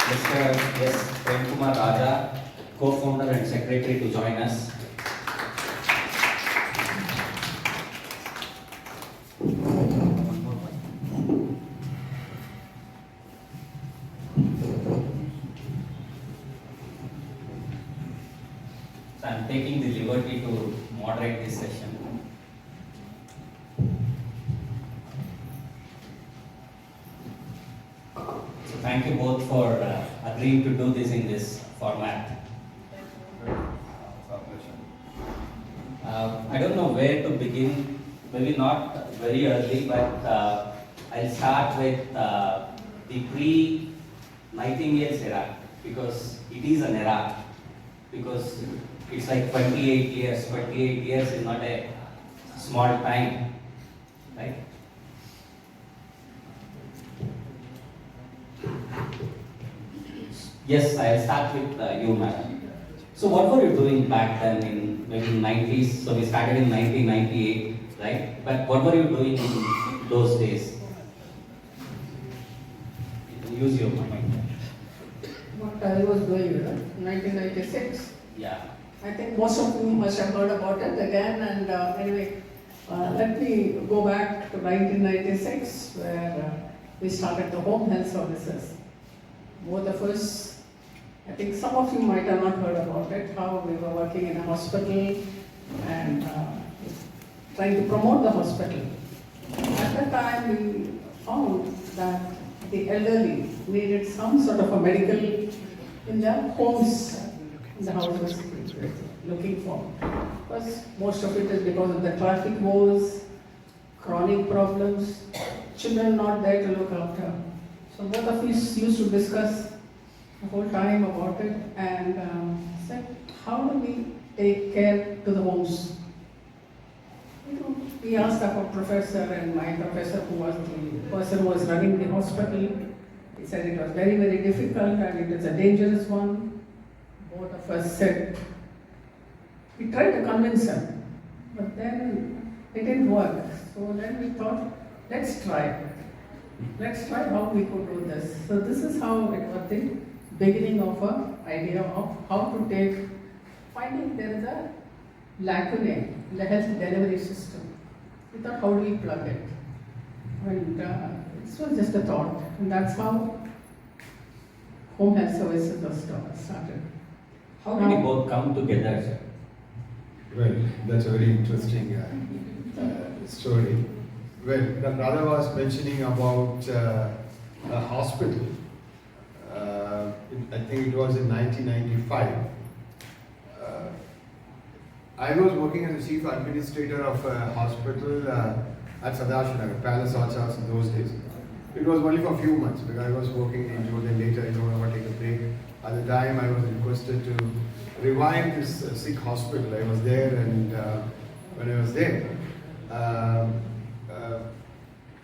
Mr. S. Premkumar Radha, co-founder and secretary, to join us. So I am taking the liberty to moderate this session. So thank you both for agreeing to do this in this format. I don't know where to begin, maybe not very early, but I'll start with the pre-Nightingale's era, because it is an era, because it's like 28 years. 28 years is not a small time, right? Yes, I'll start with you, madam. So what were you doing back then in maybe 90s? So we started in 1998, right? But what were you doing in those days? You can use your mind. What I was doing in 1996. Yeah. I think most of you must have heard about it again, and anyway, let me go back to 1996, where we started the home health services. Both of us, I think some of you might have not heard about it, how we were working in a hospital and trying to promote the hospital. At that time, we found that the elderly needed some sort of a medical in their homes, in the houses looking for. Because most of it is because of the traffic woes, chronic problems, children not there to look after. So both of us used to discuss the whole time about it and said, how do we take care to the homes? We asked our professor, and my professor, who was the person who was running the hospital, he said it was very, very difficult and it is a dangerous one. Both of us said, we tried to convince him, but then it didn't work. So then we thought, let's try. Let's try how we could do this. So this is how it was the beginning of an idea of how to take, finding there is a lacunae in the health delivery system. We thought, how do we plug it? And this was just a thought, and that's how home health services was started. How did you both come together, sir? Well, that's a very interesting story. When Radha was mentioning about a hospital, I think it was in 1995. I was working as a chief administrator of a hospital at Sadashinagar, Palace Orchards in those days. It was only for a few months because I was working in June and later I don't know take a break. At the time I was requested to revive this sick hospital. I was there, and when I was there,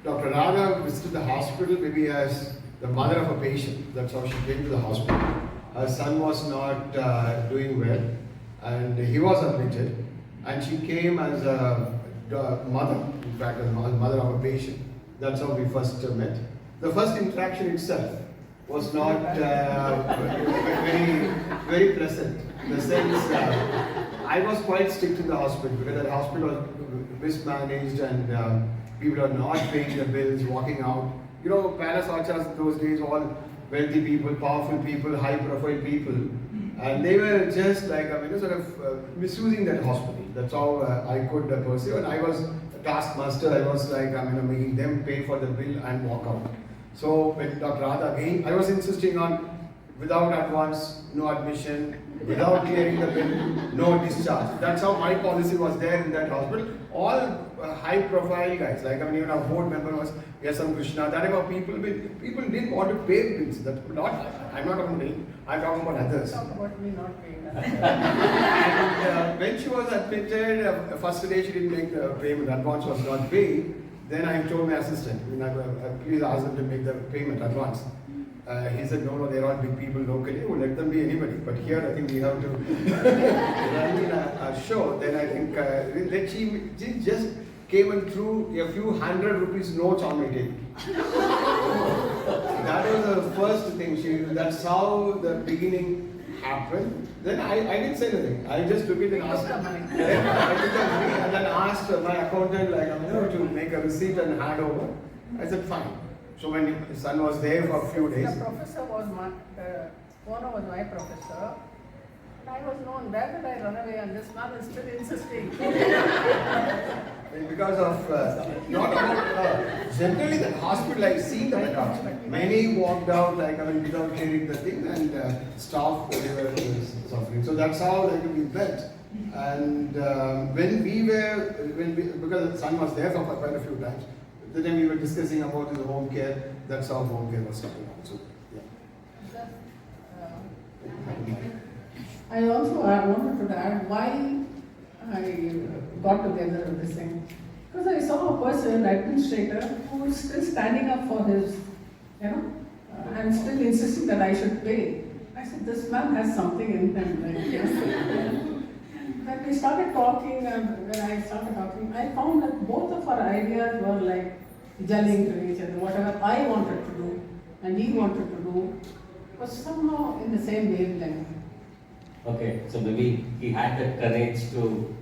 Dr. Radha visited the hospital maybe as the mother of a patient. That's how she came to the hospital. Her son was not doing well and he was admitted, and she came as a mother, in fact as a mother of a patient. That's how we first met. The first interaction itself was not very pleasant. In the sense, I was quite strict in the hospital because that hospital was mismanaged and people are not paying the bills, walking out. You know, Palace Orchards in those days, all wealthy people, powerful people, high-profile people, and they were just like, sort of misusing that hospital. That's how I could perceive. And I was a taskmaster. I was like, making them pay for the bill and walk out. So with Dr. Radha again, I was insisting on without advance, no admission, without clearing the bill, no discharge. That's how my policy was there in that hospital. All high profile guys, like even our board member was Yasam Krishna, that type of people didn't want to pay bills. That's not, I'm not talking about me, I'm talking about others. Talk about me not paying. And when she was admitted, first day she didn't make the payment, advance was not paid. Then I told my assistant, please ask them to make the payment advance. He said, no, they're all big people locally, well, let them be anybody. But here I think we have to run a show. Then I think she just came and threw a few 100 rupees notes on my table. That was the first thing. That's how the beginning happened. Then I didn't say anything. I just took it and asked. Took the money. Then I took the money and then asked my accountant to make a receipt and hand over. I said fine. So when his son was there for a few days. The professor was the owner was my professor. And I was known, where did I run away, and this man is still insisting. Because of not about generally the hospital, I've seen the records. Many walked out without hearing the thing, and staff were suffering. So that's how we met. And because the son was there for quite a few times, the time we were discussing about his home care, that's how home care was started also. Yeah. I wanted to add why I got together with this thing. Because I saw a person, administrator, who is still standing up for his, and still insisting that I should pay. I said, this man has something in him. When we started talking, and when I started talking, I found that both of our ideas were like gelling to each other. Whatever I wanted to do and he wanted to do was somehow in the same wavelength. Okay, so maybe he had the courage to,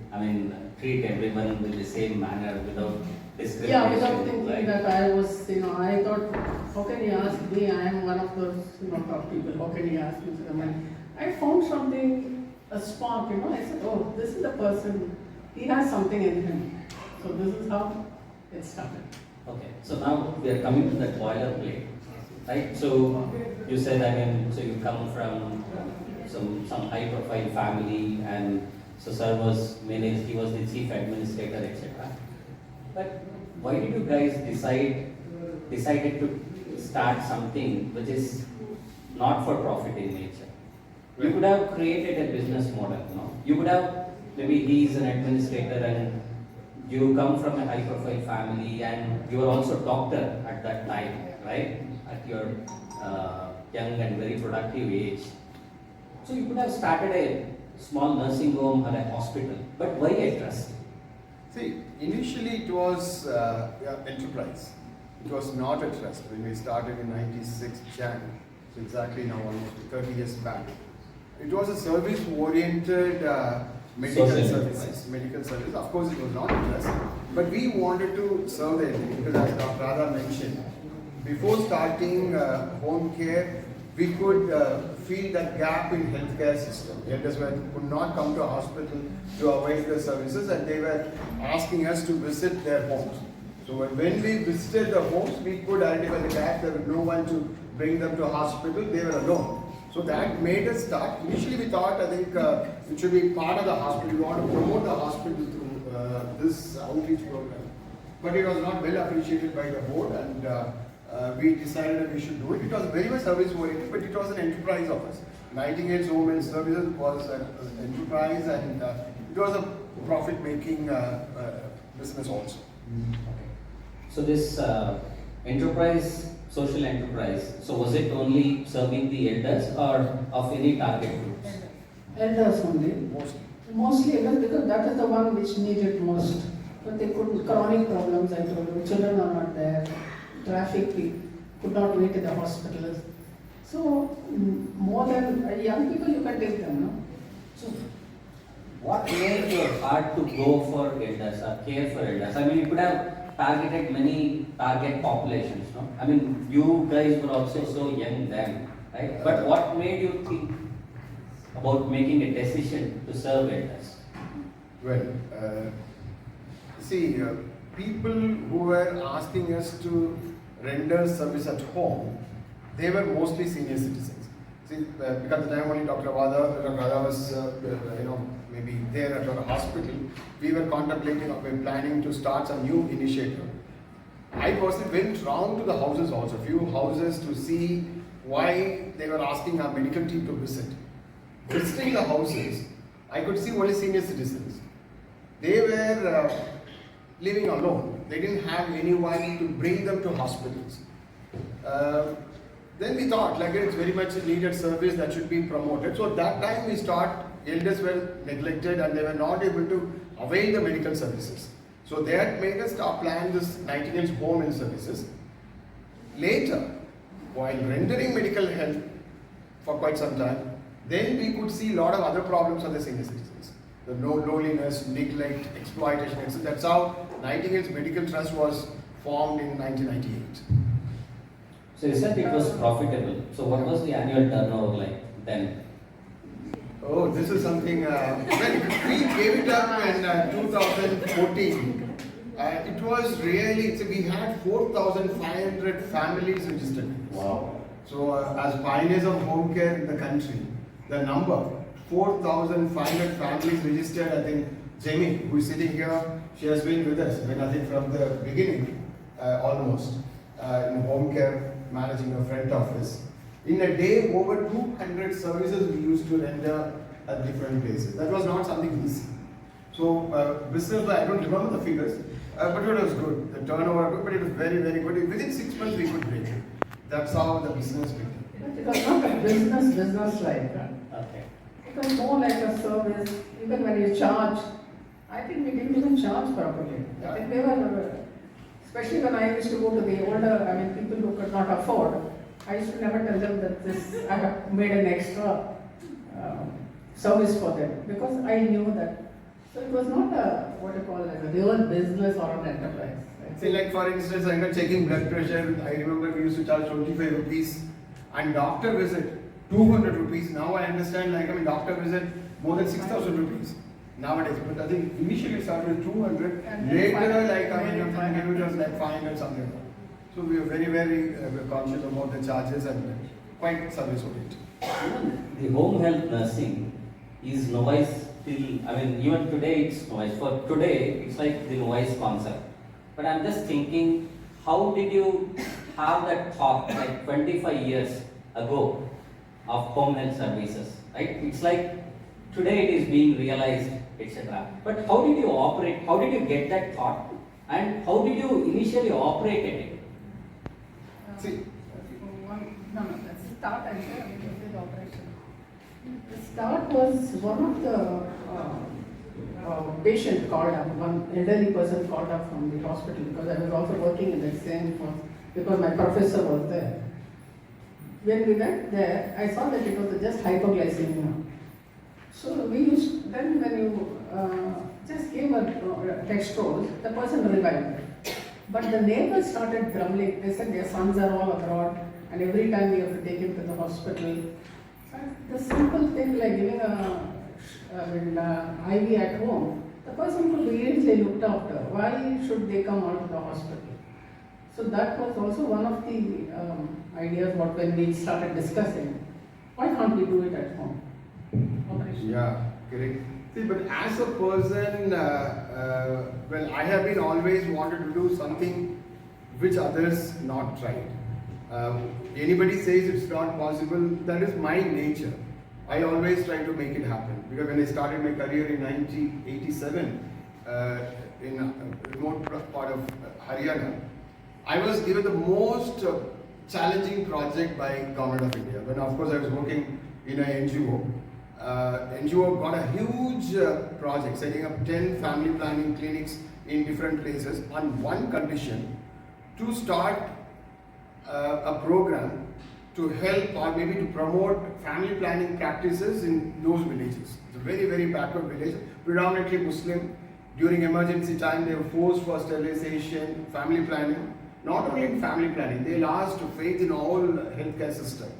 treat everyone with the same manner without discrimination. Yeah, without thinking right? that I was, I thought, how can he ask me? I am one of those, top people. How can he ask me for the money? I found something, a spark, I said, oh, this is the person, he has something in him. So this is how it started. Okay, so now we are coming to that boilerplate, right? So you said, so you come from some high profile family, and so sir was managed, he was the chief administrator, etc. But why did you guys decided to start something which is not for profit in nature? You could have created a business model, no? You could have, maybe he is an administrator and you come from a high profile family and you were also a doctor at that time, right? At your young and very productive age. So you could have started a small nursing home or a hospital, but why a trust? See, initially it was enterprise. It was not a trust when we started in 96 Jan. So exactly now almost 30 years back. It was a service-oriented medical services. Medical service. Of course, it was not a trust, but we wanted to serve the elderly because, as Dr. Radha mentioned, before starting home care, we could feel that gap in healthcare system. Elders could not come to a hospital to avail the services, and they were asking us to visit their homes. So when we visited the homes, we could identify the gap. There was no one to bring them to a hospital. They were alone. So that made us start. Initially, we thought, it should be part of the hospital. We want to promote the hospital through this outreach program. But it was not well appreciated by the board, and we decided that we should do it. It was very much service oriented, but it was an enterprise of us. Nightingale's Home and Services was an enterprise, and it was a profit-making business also. So this enterprise, social enterprise, so was it only serving the elders or of any target groups? Elders only. Mostly elders, because that is the one which needed most. But they couldn't, chronic problems, I told you, children are not there, traffic, could not wait in the hospitals. So, more than young people, you can take them, no? So, what made your heart to go for elders or care for elders? You could have targeted many target populations, no? You guys were also so young then, right? But what made you think about making a decision to serve elders? Well, people who were asking us to render service at home, they were mostly senior citizens. See, because at the time only Dr. Radha was, maybe there at our hospital, we were contemplating or planning to start some new initiative. I personally went round to the houses also, few houses, to see why they were asking our medical team to visit. Visiting the houses, I could see only senior citizens. They were living alone. They didn't have anyone to bring them to hospitals. Then we thought, it's very much a needed service that should be promoted. So at that time we start, elders were neglected and they were not able to avail the medical services. So that made us plan this Nightingale's Home and Services. Later, while rendering medical help for quite some time, then we could see a lot of other problems of the senior citizens. The loneliness, neglect, exploitation, etc. That's how Nightingale's Medical Trust was formed in 1998. So you said it was profitable. So what was the annual turnover like then? Oh, this is something, well, we gave it up in 2014. It was really, so we had 4,500 families registered. Wow. So as pioneers of home care in the country, the number, 4,500 families registered. I think Jamie, who is sitting here, she has been with us, I think from the beginning, almost, in home care, managing a front office. In a day, over 200 services we used to render at different places. That was not something easy. So business, I don't remember the figures, but it was good. The turnover, but it was very, very good. Within 6 months we could break it. That's how the business began. But it was not a business like that. Okay. It was more like a service. Even when you charge, I think we didn't even charge properly. I think they were, especially when I used to go to the older, people who could not afford, I used to never tell them that this, I have made an extra service for them, because I knew that. So it was not a, what you call it, a real business or an enterprise. Right? See, like for instance, I got checking blood pressure. I remember we used to charge 25 rupees, and doctor visit 200 rupees. Now I understand, doctor visit more than 6,000 rupees nowadays. But I think initially it started with 200. And Later, then it was like 500 something. So we were very, very conscious about the charges and quite service oriented. The home health nursing is novice till, even today it's novice. For today, it's like the novice concept. But I'm just thinking, how did you have that thought like 25 years ago of home health services, right? It's like today it is being realized, etc. But how did you operate? How did you get that thought? And how did you initially operate it? See, Let's start and say the operation. The start was one of the patient called up, one elderly person called up from the hospital, because I was also working in the same hospital, because my professor was there. When we went there, I saw that it was just hypoglycemia. So we used, then when you just gave a dextrose, the person revived. But the neighbors started grumbling. They said their sons are all abroad, and every time we have to take him to the hospital. The simple thing like giving IV at home, the person could be easily looked after. Why should they come out of the hospital? So that was also one of the ideas when we started discussing. Why can't we do it at home? Operation. yeah, correct. See, but as a person, I have been always wanted to do something which others not tried. Anybody says it's not possible, that is my nature. I always try to make it happen. Because when I started my career in 1987 in a remote part of Haryana, I was given the most challenging project by Government of India. When of course I was working in an NGO. NGO got a huge project, setting up 10 family planning clinics in different places on one condition, to start a program to help or maybe to promote family planning practices in those villages. It's a very, very backward village, predominantly Muslim. During emergency time, they were forced for sterilization, family planning. Not only in family planning, they lost faith in all healthcare system.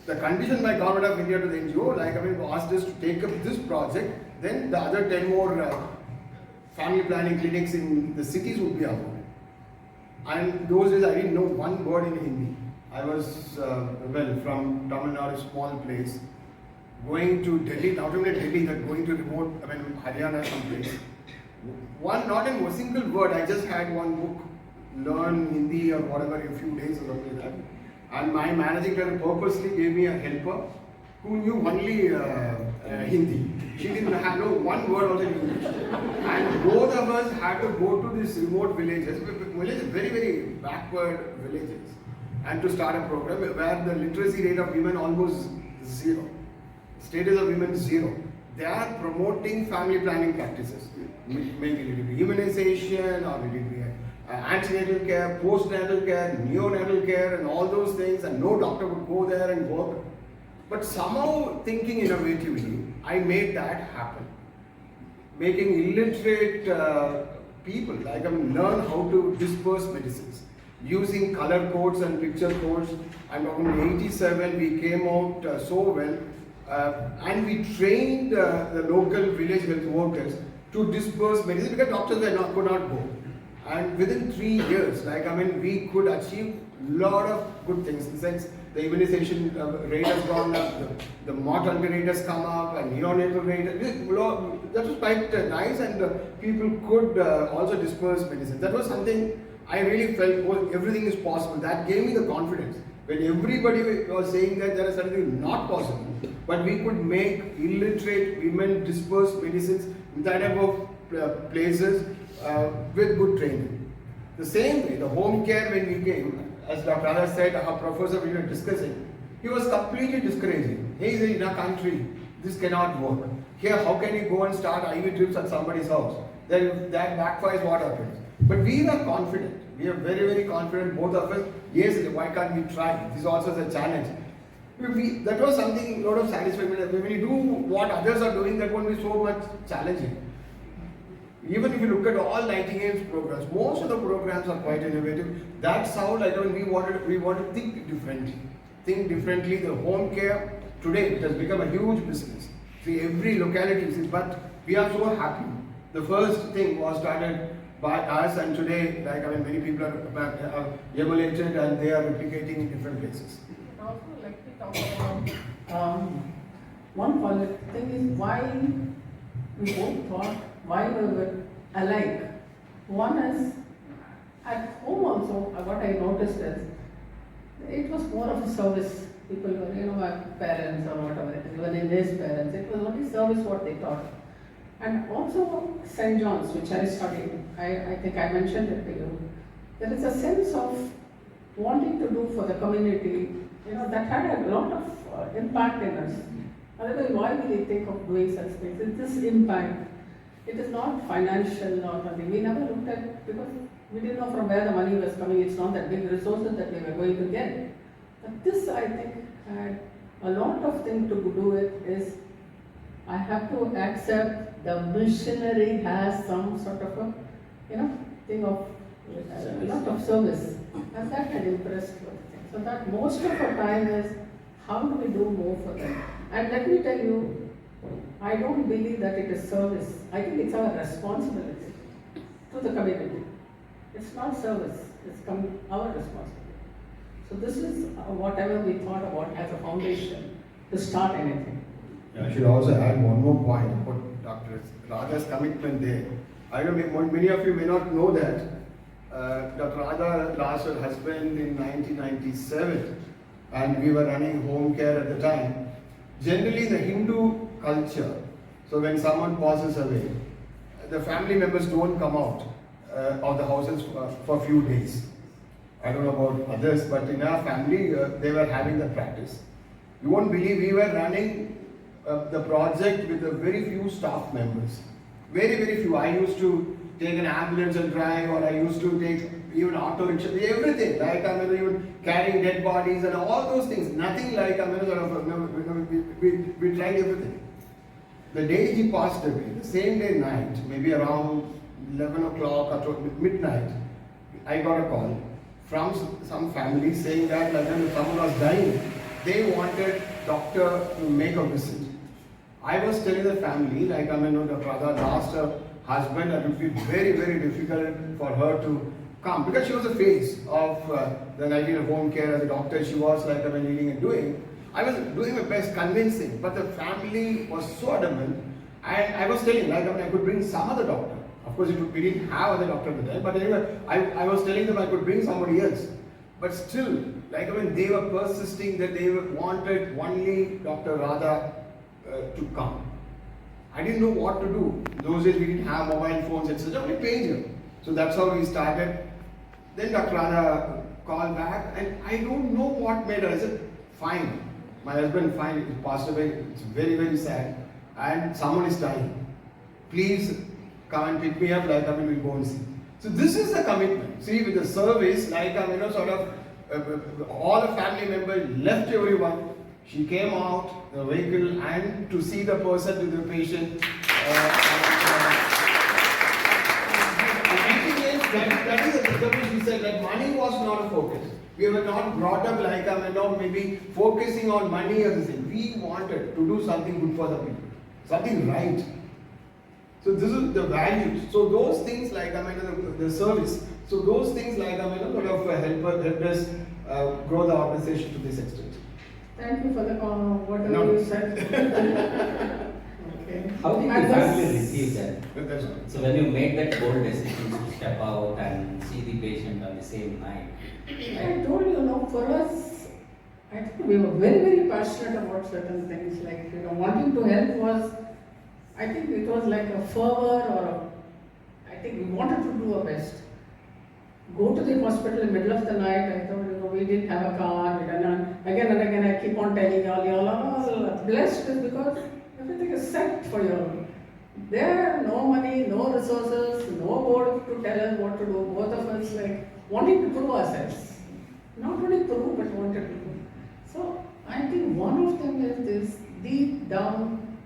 The condition by Government of India to the NGO, asked us to take up this project, then the other 10 more family planning clinics in the cities would be awarded. And those days I didn't know one word in Hindi. I was, from Tamil Nadu, small place, going to Delhi, not only Delhi, but going to remote, Haryana someplace. Not in a single word, I just had one book, learn Hindi or whatever in a few days or something like that. And my managing director purposely gave me a helper who knew only Hindi. She didn't have one word also in English. And both of us had to go to these remote villages, very, very backward villages, and to start a program where the literacy rate of women almost zero. Status of women zero. They are promoting family planning practices. Maybe it will be immunization or it will be antenatal care, postnatal care, neonatal care, and all those things, and no doctor would go there and work. But somehow, thinking innovatively, I made that happen. Making illiterate people learn how to disperse medicines using color codes and picture codes. I'm talking in '87, we came out so well, and we trained the local village health workers to disperse medicine because doctors could not go. And within 3 years, we could achieve a lot of good things. In the sense, the immunization rate has gone up, the mortality rate has come up, and neonatal rate. That was quite nice, and people could also disperse medicine. That was something I really felt everything is possible. That gave me the confidence. When everybody was saying that there is something not possible, but we could make illiterate women disperse medicines in that type of places with good training. The same way, the home care when we came, as Dr. Radha said, our professor we were discussing, he was completely discouraging. He said, in a country, this cannot work. Here, how can you go and start IV drips at somebody's house? Then that backfires, what happens? But we were confident. We are very, very confident, both of us. Yes, why can't we try? This also is a challenge. That was something, a lot of satisfaction. When you do what others are doing, that won't be so much challenging. Even if you look at all Nightingale's programs, most of the programs are quite innovative. That's how we want to think differently. Think differently. The home care today, it has become a huge business. See, every locality, but we are so happy. The first thing was started by us, and today, many people are emulated and they are replicating in different places. Also, let me talk about one thing is why we both thought why we were alike. One is at home also. What I noticed is it was more of a service. People were, my parents or whatever it is, even in his parents, it was only service what they taught. And also St. John's, which I studied, I think I mentioned it to you. There is a sense of wanting to do for the community, that had a lot of impact in us. Otherwise, why will we think of doing such things? It's this impact. It is not financial or nothing. We never looked at, because we didn't know from where the money was coming. It's not that big resources that we were going to get. But this, I think, had a lot of things to do with is, I have to accept the missionary has some sort of a, thing of a lot of service, and that had impressed me. So that most of our time is how do we do more for them? And let me tell you, I don't believe that it is service. I think it's our responsibility to the community. It's not service, it's our responsibility. So this is whatever we thought about as a foundation to start anything. I should also add one more point about Dr. Radha's commitment there. I know many of you may not know that Dr. Radha lost her husband in 1997, and we were running home care at the time. Generally, in the Hindu culture, so when someone passes away, the family members don't come out of the houses for a few days. I don't know about others, but in our family, they were having that practice. You won't believe we were running the project with a very few staff members. Very, very few. I used to take an ambulance and drive, or I used to take even auto rickshaw, everything. Right? I mean, even carrying dead bodies and all those things. Nothing like, we tried everything. The day he passed away, the same day night, maybe around 11 o'clock or midnight, I got a call from some family saying that when someone was dying, they wanted doctor to make a visit. I was telling the family, Dr. Radha lost her husband, and it would be very, very difficult for her to come, because she was the face of the Nightingale home care as a doctor. She was leading and doing. I was doing my best convincing, but the family was so adamant, and I was telling, I could bring some other doctor. Of course, we didn't have other doctor at the time, but anyway, I was telling them I could bring somebody else. But still, they were persisting that they wanted only Dr. Radha to come. I didn't know what to do. Those days we didn't have mobile phones, etc. Only pager. So that's how we started. Then Dr. Radha called back, and I don't know what made her. I said, fine. My husband, fine, he passed away. It's very, very sad. And someone is dying. Please come and pick me up, we'll go and see. So this is the commitment. See, with the service, like sort of all the family members left everyone. She came out the vehicle and to see the person, to the patient. That is the example she said that money was not a focus. We were not brought up like maybe focusing on money as a thing. We wanted to do something good for the people, something right. So this is the values. So those things like the service. So those things like sort of help us grow the organization to this extent. Thank you for the whatever you said. Okay. How did And the that's- family receive that? That's right. So when you made that bold decision to step out and see the patient on the same night, I told you, for us, I think we were very, very passionate about certain things. Like, wanting to help was, I think it was like a fervor I think we wanted to do our best. Go to the hospital in the middle of the night. I thought, we didn't have a car. Again and again, I keep on telling you all blessed because everything is set for you. There are no money, no resources, no board to tell us what to do. Both of us wanting to prove ourselves. Not only prove, but wanted to prove. So I think one of them is this deep down,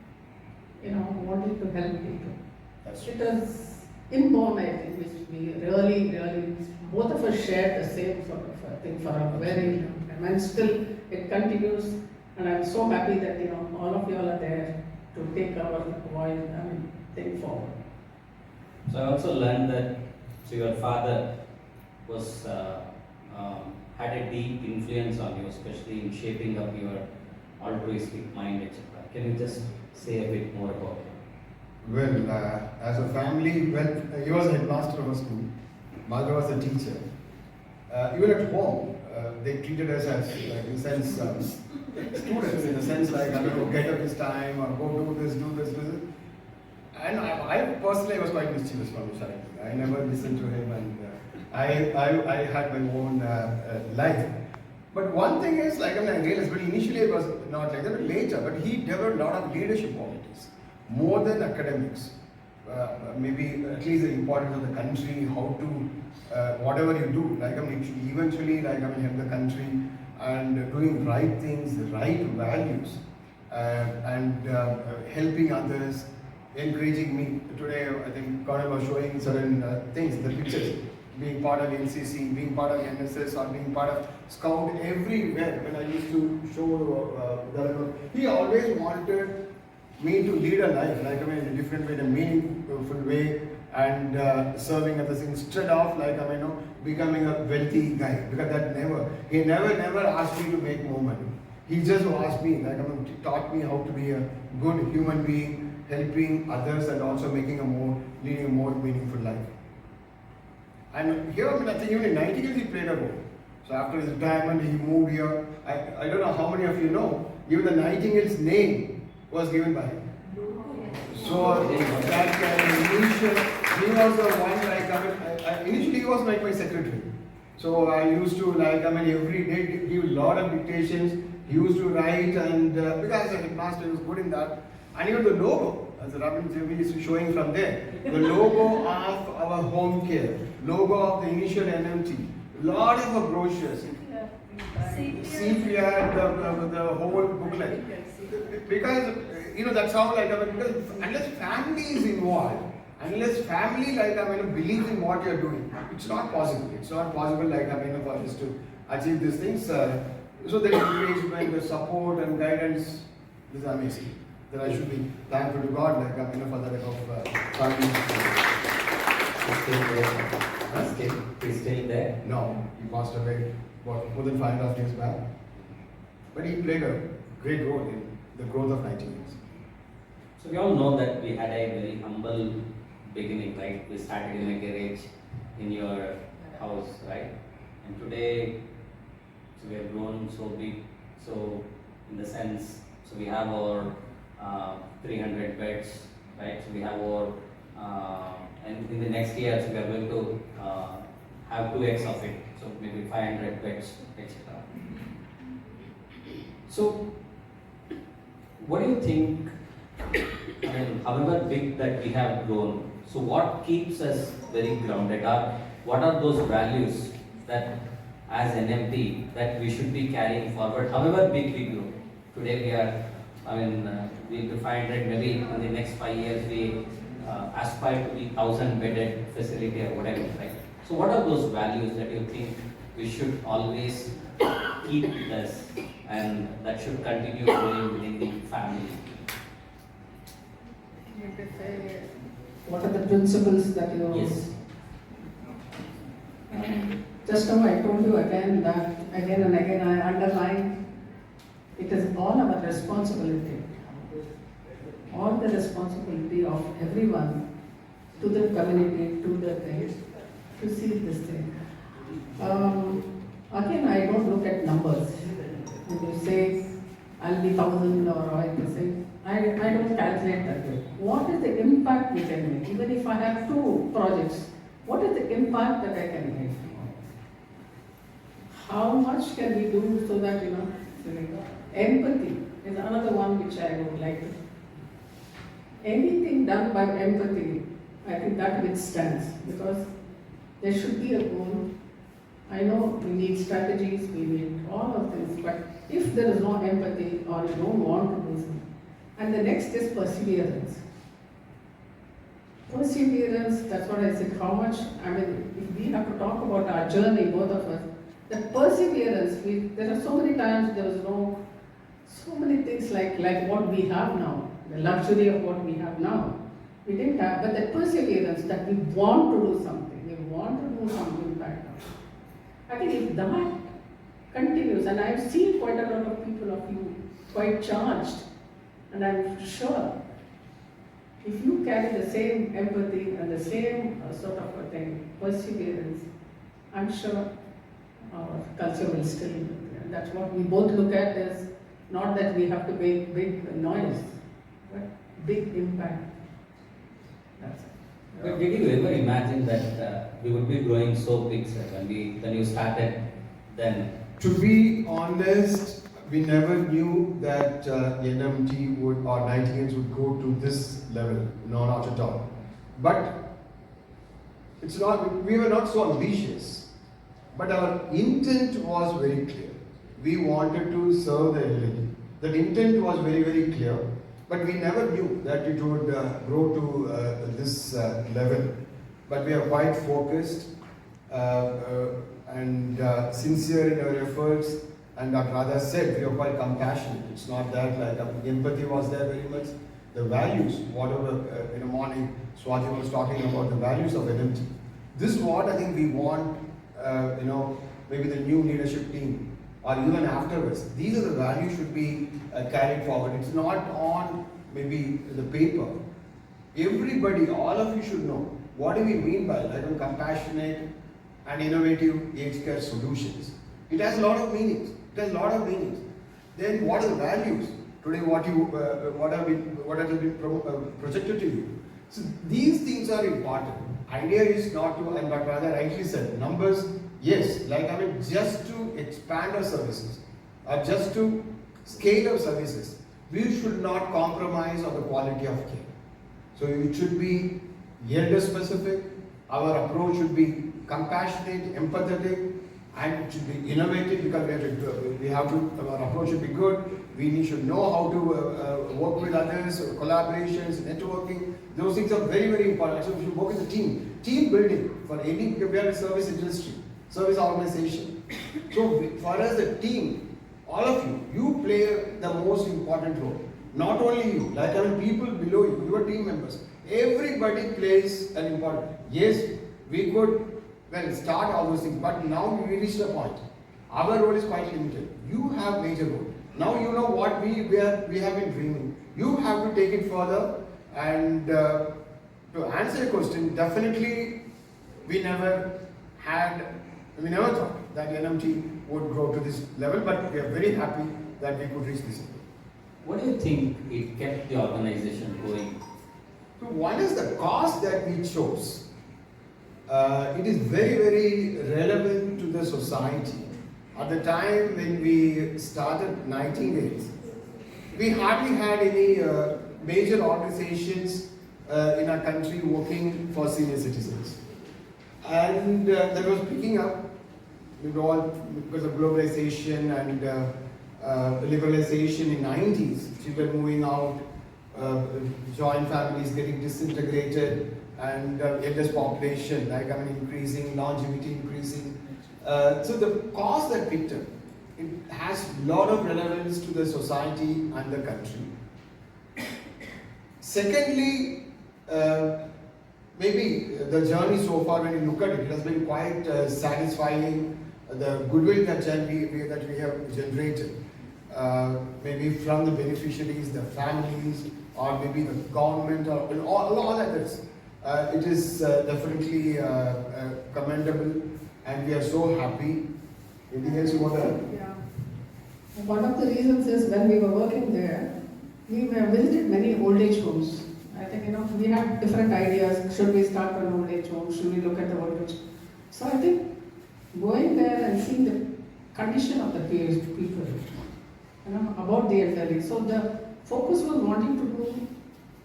wanting to help people. That's It was inborn, I think, which we really, both of us shared the same sort of thing for a very long time. And still it continues. And I'm so happy that, all of you all are there to take our voice, thing forward. so I also learned that your father was had a deep influence on you, especially in shaping up your altruistic mind, etc. Can you just say a bit more about it? Well, as a family, he was a headmaster of a school. Mother was a teacher. Even at home, they treated us as, in a sense, students, in a sense get up this time or go do this, do this. And I personally was quite mischievous from the child. I never listened to him, and I had my own life. But one thing is, I realized, but initially it was not like that, but later, but he developed a lot of leadership qualities, more than academics. Maybe at least the importance of the country, how to, whatever you do, eventually, help the country and doing right things, the right values, and helping others, encouraging me. Today, I think Colonel was showing certain things, the pictures, being part of NCC, being part of NSS, or being part of Scout, everywhere. When I used to show he always wanted me to lead a life, in a different way, in a meaningful way, and serving others instead of becoming a wealthy guy. Because he never asked me to make more money. He just asked me, taught me how to be a good human being, helping others and also leading a more meaningful life. And here, I think even in Nightingale he played a role. So after his retirement, he moved here. I don't know how many of you know, even the Nightingale's name was given by him. So that initial, he was the one initially he was my secretary. So I used to every day give a lot of dictations. He used to write, and because the headmaster was good in that. And even the logo, as Robin Jevi is showing from there, the logo of our home care, logo of the initial NMT, lot of brochures, CPR, the whole booklet. Because that's how because unless family is involved, unless family believes in what you're doing, it's not possible. It's not possible for us to achieve these things. So the encouragement, the support and guidance is amazing. That I should be thankful to God for the family. He's still there? No, he passed away more than 5.5 years back. But he played a great role in the growth of Nightingales. So we all know that we had a very humble beginning, right? We started in a garage in your house, right? And today, so we have grown so big. So in the sense, so we have our 300 beds, right? So we have our, and in the next year, so we are going to have 2x of it. So maybe 500 beds, etc. So what do you think I mean, however big that we have grown, so what keeps us very grounded? Or what are those values that as NMT that we should be carrying forward, however big we grow? Today we are, we'll be 500, maybe in the next 5 years we aspire to be 1,000 bedded facility or whatever, right? So what are those values that you think we should always keep with us and that should continue growing within the family? You could say, what are the principles that you... Yes. Just now I told you again that, again and again I underline, it is all our responsibility. All the responsibility of everyone to the community, to the thing, to see this thing. Again, I don't look at numbers. When you say, I'll be 1,000 or I can say, I don't calculate that way. What is the impact we can make? Even if I have 2 projects, what is the impact that I can make? How much can we do so that, empathy is another one which I would like to. Anything done by empathy, I think that withstands, because there should be a goal. I know we need strategies, we need all of this, but if there is no empathy or you don't want to do something, and the next is perseverance. Perseverance, that's what I said, how much, if we have to talk about our journey, both of us, the perseverance, there are so many times there was so many things like what we have now, the luxury of what we have now. We didn't have, but the perseverance that we want to do something, we want to do some impact. I think if that continues, and I've seen quite a lot of people of you quite charged, and I'm sure if you carry the same empathy and the same sort of a thing, perseverance, I'm sure our culture will still be there. And that's what we both look at as, not that we have to make big noise, but big impact. That's it. But did you ever imagine that we would be growing so big, sir, when you started then? To be honest, we never knew that NMT would, or Nightingales would go to this level. No, not at all. But it's not, we were not so ambitious. But our intent was very clear. We wanted to serve the elderly. That intent was very, very clear. But we never knew that it would grow to this level. But we are quite focused and sincere in our efforts. And like Radha said, we are quite compassionate. It's not that like empathy was there very much. The values, whatever in the morning, Swati was talking about the values of NMT. This is what I think we want, maybe the new leadership team or even afterwards. These are the values should be carried forward. It's not on maybe the paper. Everybody, all of you should know what do we mean by compassionate and innovative aged care solutions. It has a lot of meanings. It has a lot of meanings. Then what are the values? Today what has been projected to you. So these things are important. Idea is not to, and but rather rightly said, numbers, yes, just to expand our services, or just to scale our services, we should not compromise on the quality of care. So it should be elder specific, our approach should be compassionate, empathetic, and it should be innovative because our approach should be good. We should know how to work with others, collaborations, networking. Those things are very, very important. So we should work as a team. Team building for any, we are a service industry, service organization. So for us, the team, all of you play the most important role. Not only you, people below you, your team members, everybody plays an important. Yes, we could start all those things, but now we reached a point. Our role is quite limited. You have major role. Now you know what we have been dreaming. You have to take it further. And to answer your question, definitely we never thought that NMT would grow to this level, but we are very happy that we could reach this level. What do you think it kept the organization going? So one is the cause that we chose. It is very, very relevant to the society. At the time when we started Nightingales, we hardly had any major organizations in our country working for senior citizens. And that was picking up because of globalization and liberalization in 90s. Children moving out, joint families getting disintegrated, and eldest population, increasing, longevity increasing. So the cause that picked up, it has a lot of relevance to the society and the country. Secondly, maybe the journey so far, when you look at it, it has been quite satisfying. The goodwill that we have generated, maybe from the beneficiaries, the families, or maybe the government, or all others. It is definitely commendable, and we are so happy. Anything else you want to add? Yeah. One of the reasons is when we were working there, we have visited many old age homes. I think, we had different ideas. Should we start an old age home? Should we look at the old age? So I think going there and seeing the condition of the people, about the elderly. So the focus was wanting to do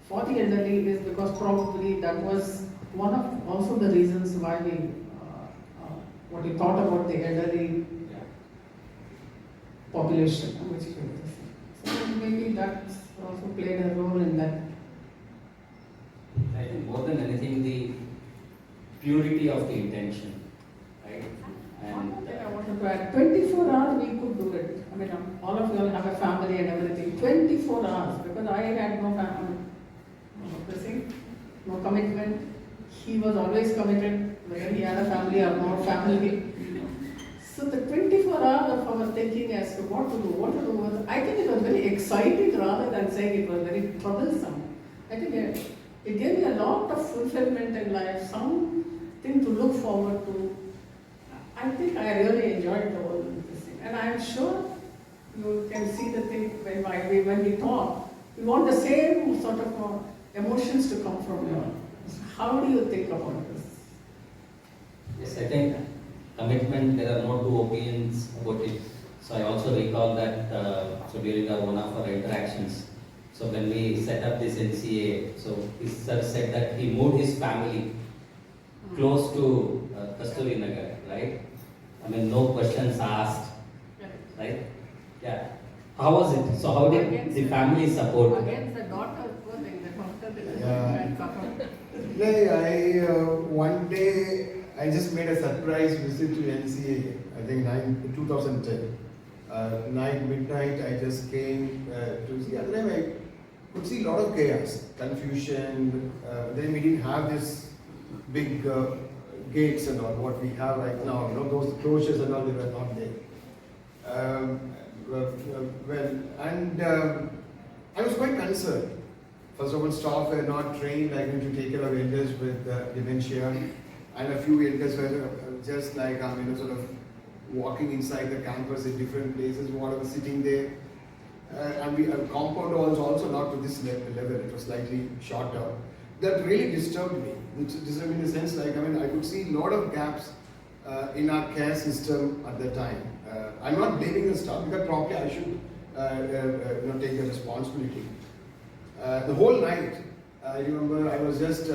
for the elderly is because probably that was one of also the reasons why we thought about the elderly population, which is so maybe that also played a role in that. I think more than anything, the purity of the intention, right? And One thing I wanted to add, 24 hours we could do it. All of you all have a family and everything. 24 hours, because I had no family, no commitment. He was always committed, whether he had a family or no family. So the 24 hours of our thinking as to what to do, I think it was very exciting rather than saying it was very troublesome. I think it gave me a lot of fulfillment in life, something to look forward to. I think I really enjoyed the whole thing. And I am sure you can see the thing when we talk. We want the same sort of emotions to come from you. How do you think about this? yes, I think commitment, there are no two opinions about it. So I also recall that so during one of our interactions, so when we set up this NCA, so his sir said that he moved his family close to Trustee Nagar, right? No questions asked, right? Yeah. How was it? So how did the family support? Against the daughter, poor thing, the daughter didn't One day I just made a surprise visit to NCA, I think 2010. Midnight I just came to see, and then I could see a lot of chaos, confusion. Then we didn't have this big gates and all what we have right now. Those closures and all, they were not there. I was quite concerned. First of all, staff were not trained to take care of elders with dementia, and a few elders were just sort of walking inside the campus in different places, whatever, sitting there. And our compound was also not to this level, it was slightly shorter. That really disturbed me. Disturbed in the sense I could see a lot of gaps in our care system at the time. I'm not blaming the staff because probably I should take the responsibility. The whole night, I remember I was just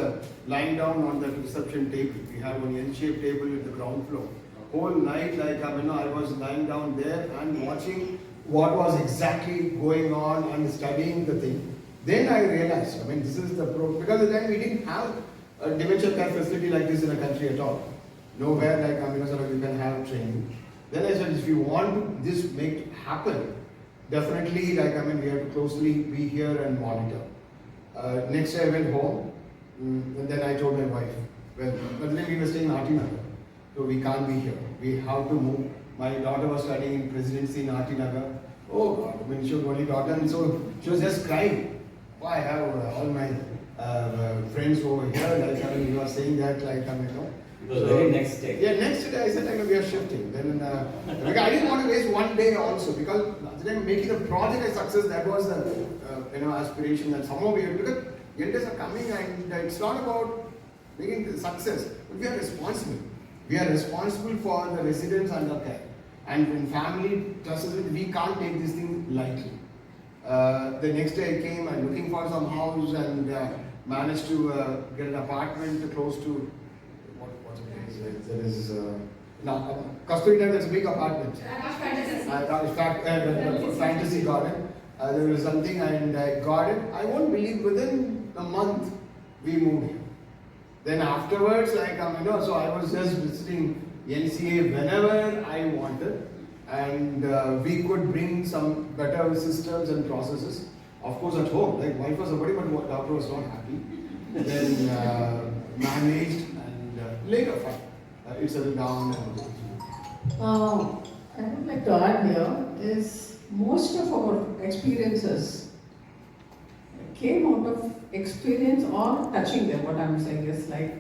lying down on the reception table. We had one L-shaped table in the ground floor. Whole night, I was lying down there and watching what was exactly going on and studying the thing. Then I realized, this is the because at the time we didn't have a dementia care facility like this in the country at all. Nowhere you can have training. Then I said, if you want this make happen, definitely we have to closely be here and monitor. Next day I went home, and then I told my wife, but then we were staying in Atinagar, so we can't be here. We have to move. My daughter was studying in presidency in Atinagar. Oh God, she was only daughter, and so she was just crying. Oh, I have all my friends over here, you are saying that, It was very next day. Yeah, next day I said, we are shifting. Then I didn't want to waste one day also, because then making the project a success, that was the aspiration that somehow we have, because elders are coming, and it's not about making the success, but we are responsible. We are responsible for the residents and the care. And in family trusts, we can't take this thing lightly. The next day I came and looking for some house and managed to get an apartment close to what's the place? There is no Kasturi. There's a big apartment. Fantasy garden. There was something and I got it. I won't believe within a month we moved here. Then afterwards, so I was just visiting NCA whenever I wanted, and we could bring some better systems and processes. Of course, at home, like wife was somebody, but doctor was not happy. Then managed, and later it settled down. I would like to add here is most of our experiences came out of experience or touching them. What I'm saying is like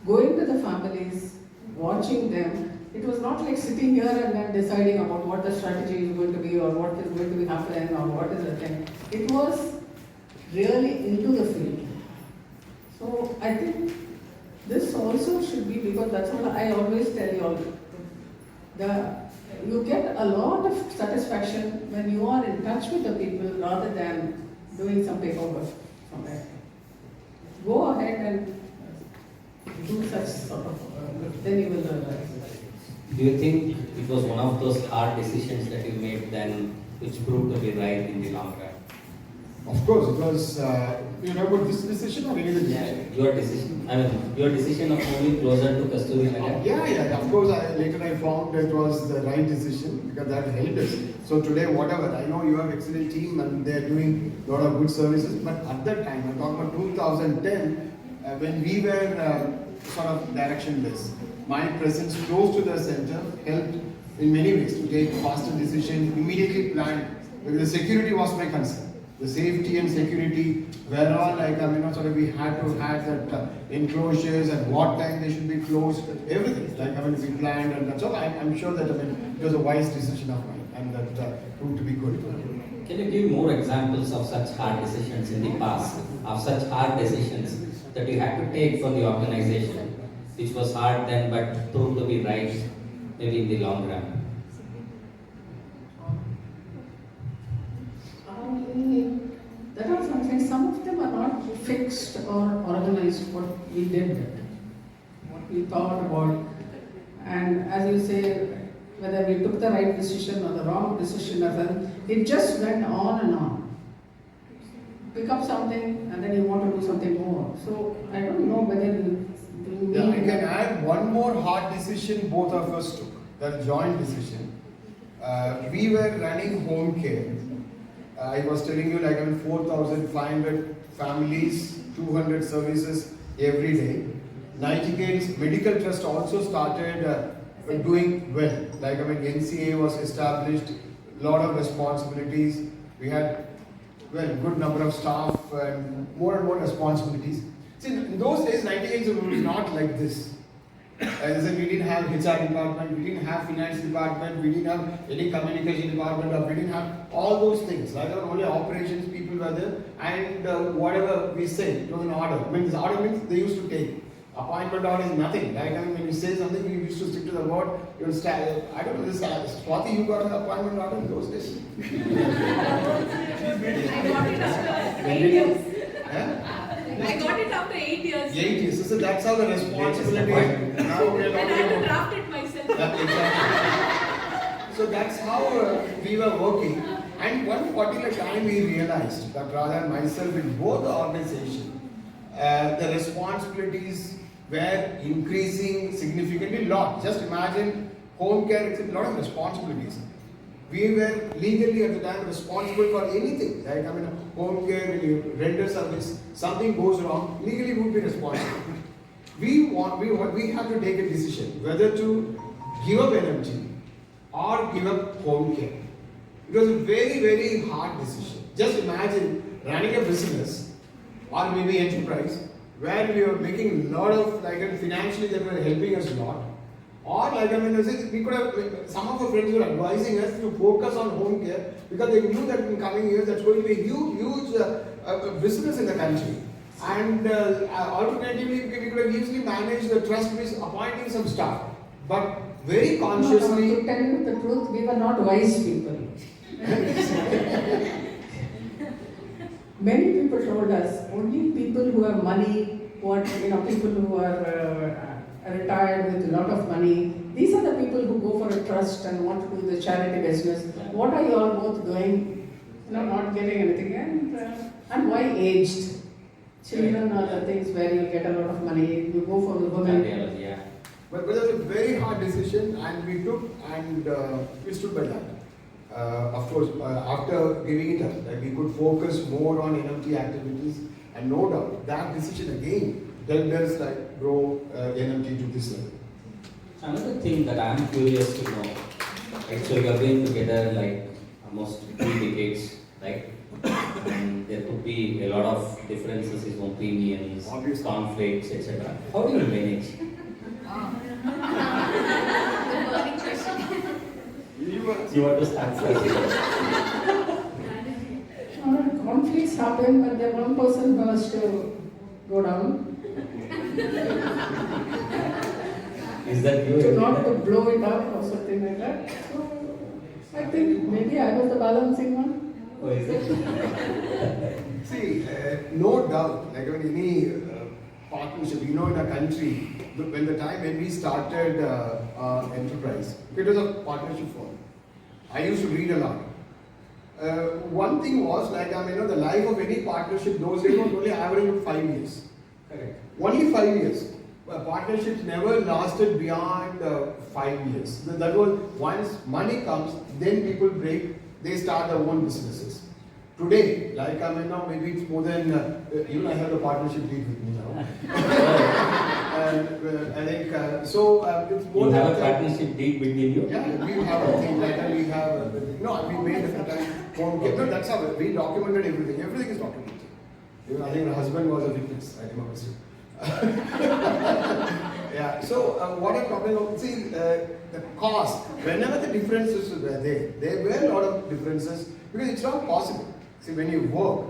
going to the families, watching them. It was not like sitting here and then deciding about what the strategy is going to be or what is going to be happening or what is the thing. It was really into the field. So I think this also should be, because that's what I always tell you all. You get a lot of satisfaction when you are in touch with the people rather than doing some paperwork somewhere. Go ahead and do such sort of, then you will realize. Do you think it was one of those hard decisions that you made then which proved to be right in the long run? Of course, it was, about this decision or any other decision? Your decision. I mean, your decision of moving closer to Kasturi Nagar. Yeah. Of course, later I found it was the right decision because that helped us. So today, whatever, I know you have excellent team and they are doing a lot of good services. But at that time, I'm talking about 2010, when we were sort of directionless, my presence close to the center helped in many ways to take faster decisions, immediately planned. Because the security was my concern. The safety and security were all we had to have that enclosures and what time they should be closed, everything. We planned and that's all. I'm sure that it was a wise decision of mine and that proved to be good. Can you give more examples of such hard decisions in the past, of such hard decisions that you had to take for the organization, which was hard then but proved to be right, maybe in the long run? There are some things, some of them are not fixed or organized what we did, what we thought about. And as you say, whether we took the right decision or the wrong decision, it just went on and on. Pick up something and then you want to do something more. So I don't know whether you I can add one more hard decision both of us took, that joint decision. We were running home care. I was telling you 4,500 families, 200 services every day. Nightingale's Medical Trust also started doing well. NCA was established, a lot of responsibilities. We had good number of staff and more responsibilities. See, in those days, Nightingale was not like this. As I said, we didn't have HR department, we didn't have finance department, we didn't have any communication department, or we didn't have all those things. Only operations people were there, and whatever we say, it was an order. This order means they used to take. Appointment order is nothing. When you say something, you used to stick to the word. You will start. I don't know this. Swati, you got an appointment order in those days. I got it after 8 years. I got it after 8 years. 8 years. So that's how the responsibility is. Now we are And I had to talking draft it myself. Exactly. So that's how we were working. And one particular time we realized that Radha and myself in both the organizations, the responsibilities were increasing significantly lot. Just imagine home care, it's a lot of responsibilities. We were legally at the time responsible for anything. Home care, when you render service, something goes wrong, legally we would be responsible. We have to take a decision whether to give up NMT or give up home care. It was a very, very hard decision. Just imagine running a business or maybe enterprise where we were making a lot of financially they were helping us a lot. Or we could have, some of our friends were advising us to focus on home care because they knew that in coming years that's going to be a huge business in the country. And alternatively, we could have easily managed the trust with appointing some staff. But very consciously. To tell you the truth, we were not wise people. many people told us only people who have money, people who are retired with a lot of money, these are the people who go for a trust and want to do the charity business. What are you all both doing? Not getting anything. And why aged? Children are the things where you get a lot of money. You go for the women. Yeah. But it was a very hard decision, and we took and we stood by that. Of course, after giving it up, we could focus more on NMT activities, and no doubt that decision again helped us grow NMT to this level. Another thing that I'm curious to know, right? So you have been together almost 3 decades, right? And there could be a lot of differences in opinions, Obviously. conflicts, etc. How do you manage? You want to start first? Conflicts happen, but then one person has to go down. Is that you? To not to blow it up or something like that. So I think maybe I was the balancing one. Oh, is it? See, no doubt, like when any partnership, in a country, when we started our enterprise, it was a partnership firm. I used to read a lot. One thing was the life of any partnership those days was only average of 5 years. Correct. Only 5 years. Partnerships never lasted beyond 5 years. That was once money comes, then people break, they start their own businesses. Today, maybe it's more than, even I have a partnership deal with me now. And I think, it's more You than have a partnership deed between you? Yeah, we have a thing we made a home care. No, that's how we documented everything. Everything is documented. Even I think my husband was a witness. I remember still. Yeah, so what I'm talking about, see, the cost, whenever the differences were there were a lot of differences because it's not possible. See, when you work,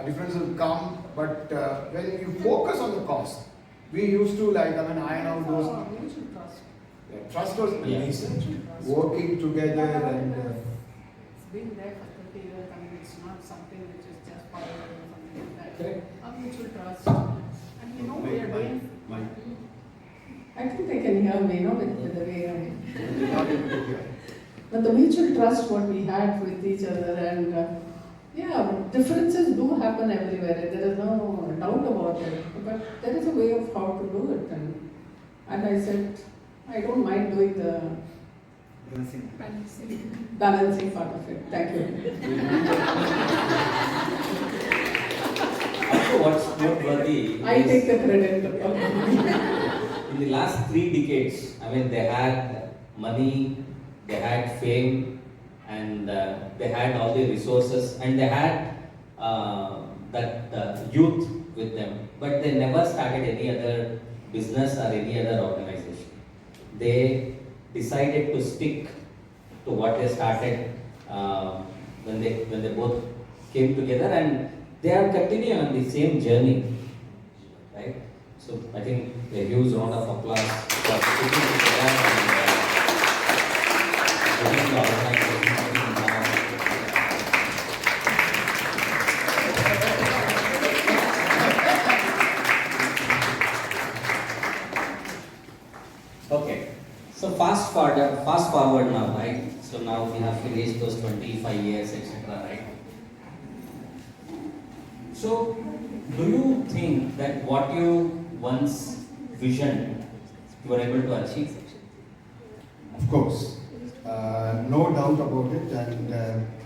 differences will come, but when you focus on the cost, we used to iron out those. Mutual trust. Yeah, trust was amazing. Working together and. It's been there for 30 years. It's not something which is just followed or something like that. Correct. A mutual trust. And we are doing. I think they can hear me, with the way I. But the mutual trust what we had with each other and differences do happen everywhere. There is no doubt about it. But there is a way of how to do it. And I said, I don't mind doing the balancing part of it. Thank you. Also, what's noteworthy I take the credit. in the last 3 decades, they had money, they had fame, and they had all the resources, and they had that youth with them, but they never started any other business or any other organization. They decided to stick to what they started when they both came together, and they are continuing on the same journey, right? So I think a huge round of applause for sticking together and getting the organization now. Okay, so fast forward now, right? So now we have finished those 25 years, etc., right? So, do you think that what you once visioned, you were able to achieve? Of course, no doubt about it, and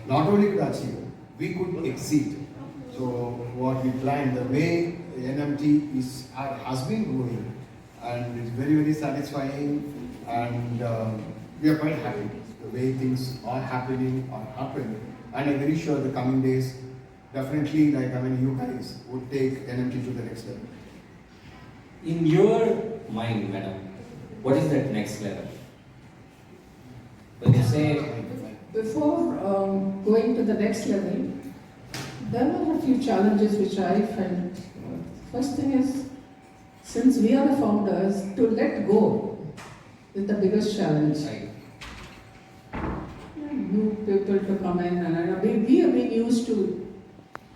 not only could achieve, we could exceed. So what we planned, the way NMT has been growing, and it's very, very satisfying, and we are quite happy the way things are happening or happen, and I'm very sure the coming days definitely, you guys would take NMT to the next level. In your mind, madam, what is that next level? When you say, Before going to the next level, there were a few challenges which I felt. First thing is, since we are the founders, to let go is the biggest challenge. right, New people to come in, and we have been used to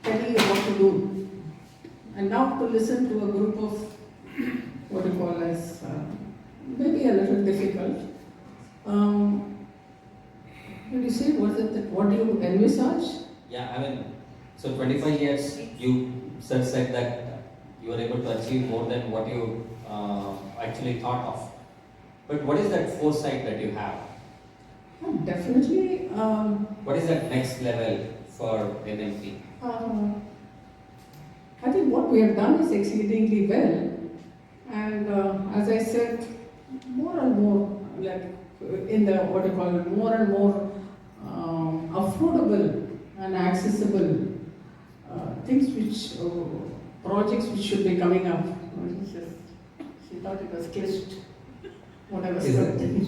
telling you what to do. And now to listen to a group of what you call as maybe a little difficult. Did you say what do you envisage? Yeah, I mean, so 25 years you said that you were able to achieve more than what you actually thought of. But what is that foresight that you have? Definitely. What is that next level for NMT? I think what we have done is exceedingly well, and as I said, more and more, like in the what you call it, more and more affordable and accessible things which projects which should be coming up. She thought it was cliched. What I was saying.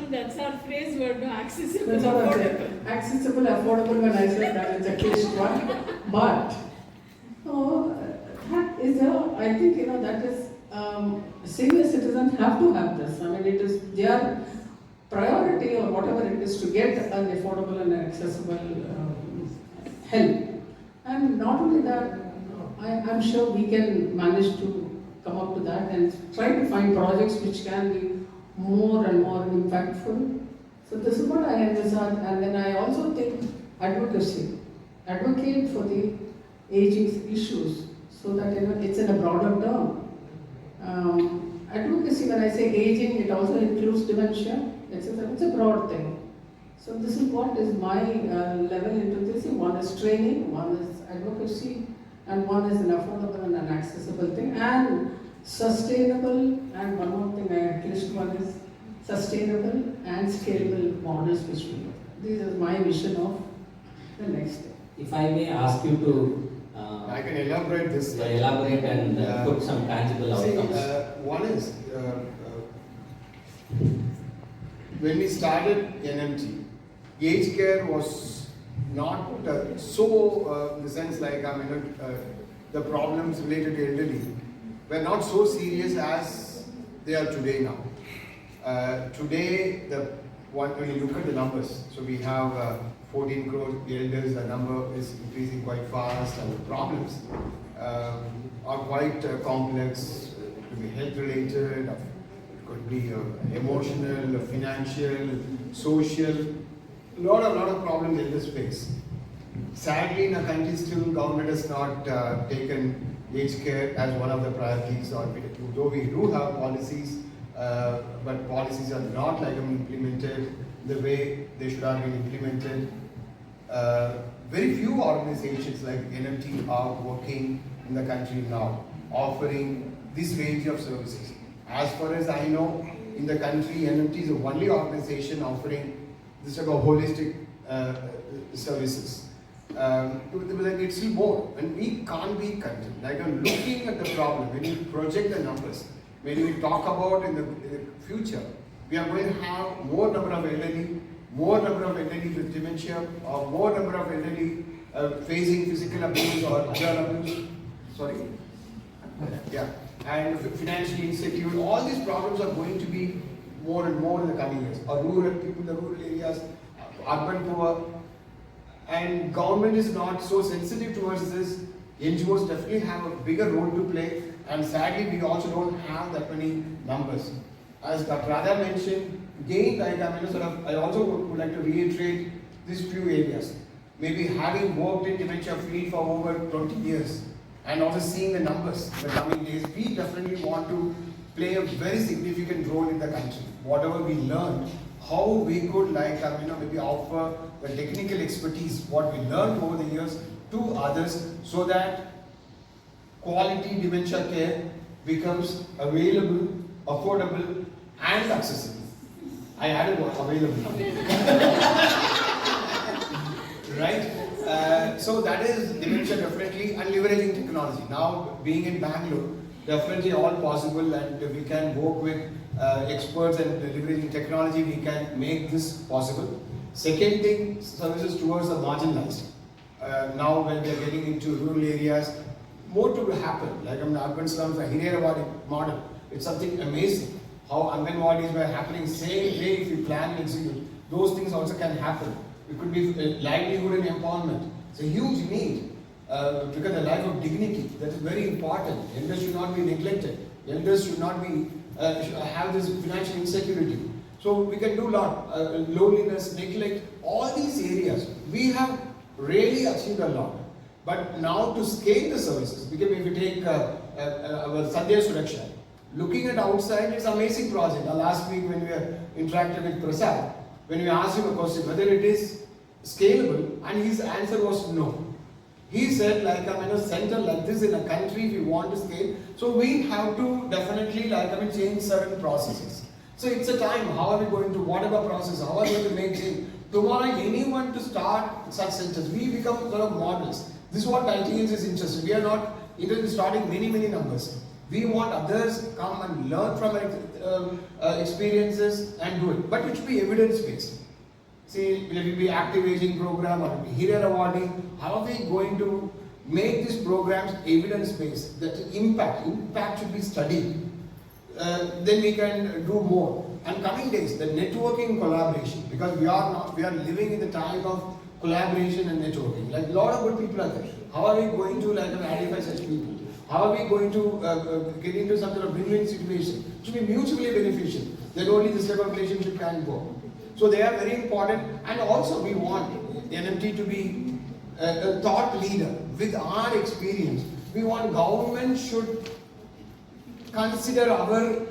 That's our phrase word, no, accessible. That's all I said. Accessible, affordable. When I said that, it's a cliched one, but. That is I think that is senior citizens have to have this. I mean, it is their priority or whatever it is to get an affordable and accessible help. And not only that, I'm sure we can manage to come up to that and try to find projects which can be more and more impactful. So this is what I envisage, and then I also think advocacy, advocate for the aging issues, so that it's in a broader term. Advocacy, when I say aging, it also includes dementia. It's a broad thing. So this is what is my level into this. One is training, one is advocacy, and one is an affordable and an accessible thing, and sustainable. And one more thing, at least one is sustainable and scalable models which we do. This is my vision of the next step. If I may ask you to I can elaborate this. elaborate and put some tangible outcomes. One is when we started NMT, aged care was not so in the sense like the problems related to elderly were not so serious as they are today now. Today, when you look at the numbers, so we have 14 crore elders, the number is increasing quite fast, and the problems are quite complex. It could be health related, it could be emotional, financial, social, a lot of problems elders face. Sadly, in our country, still government has not taken aged care as one of the priorities, though we do have policies, but policies are not implemented the way they should have been implemented. Very few organizations like NMT are working in the country now, offering this range of services. As far as I know, in the country, NMT is the only organization offering this type of holistic services. It's still more, and we can't be content. Looking at the problem, when you project the numbers, when we talk about in the future, we are going to have more number of elderly, more number of elderly with dementia, or more number of elderly facing physical abuse or other abuse. Sorry? Yeah. And financially insecure. All these problems are going to be more and more in the coming years. Or rural people in the rural areas, urban poor. And government is not so sensitive towards this. NGOs definitely have a bigger role to play. And sadly, we also don't have that many numbers. As Dr. Radha mentioned, again, I also would like to reiterate these few areas. Maybe having worked in dementia field for over 20 years and also seeing the numbers in the coming days, we definitely want to play a very significant role in the country. Whatever we learned, how we could maybe offer the technical expertise, what we learned over the years to others, so that quality dementia care becomes available, affordable, and accessible. I added one, available. Right? So that is dementia definitely, and leveraging technology. Now, being in Bangalore, definitely all possible, and we can work with experts and leveraging technology, we can make this possible. Second thing, services towards the marginalized. Now when we are getting into rural areas, more to happen. Like urban slums, the Hinerabadi model, it's something amazing. How Anganwadis were happening, same way if you plan and execute, those things also can happen. It could be livelihood and empowerment. It's a huge need. to get a life of dignity. That is very important. Elders should not be neglected. Elders should not be have this financial insecurity. So we can do a lot. Loneliness, neglect, all these areas. We have really achieved a lot. But now to scale the services, because if you take our Sunday Suraksha, looking at outside, it's an amazing project. Last week when we interacted with Prasad, when we asked him a question whether it is scalable, and his answer was no. He said, like, I'm in a center like this in a country, if we want to scale, so we have to definitely, change certain processes. So it's a time, how are we going to, whatever process, how are we going to make change? Tomorrow, anyone to start such centers, we become sort of models. This is what Nightingales is interested. We are not interested in starting many numbers. We want others come and learn from our experiences and do it. But it should be evidence-based. See, will it be active aging program or Hiriya awarding? How are we going to make these programs evidence-based? That impact should be studied. Then we can do more. And coming days, the networking collaboration, because we are living in the time of collaboration and networking. Like a lot of good people are there. How are we going to identify such people? How are we going to get into some sort of win-win situation? It should be mutually beneficial. Then only this type of relationship can go. So they are very important. And also we want NMT to be a thought leader with our experience. We want government should consider our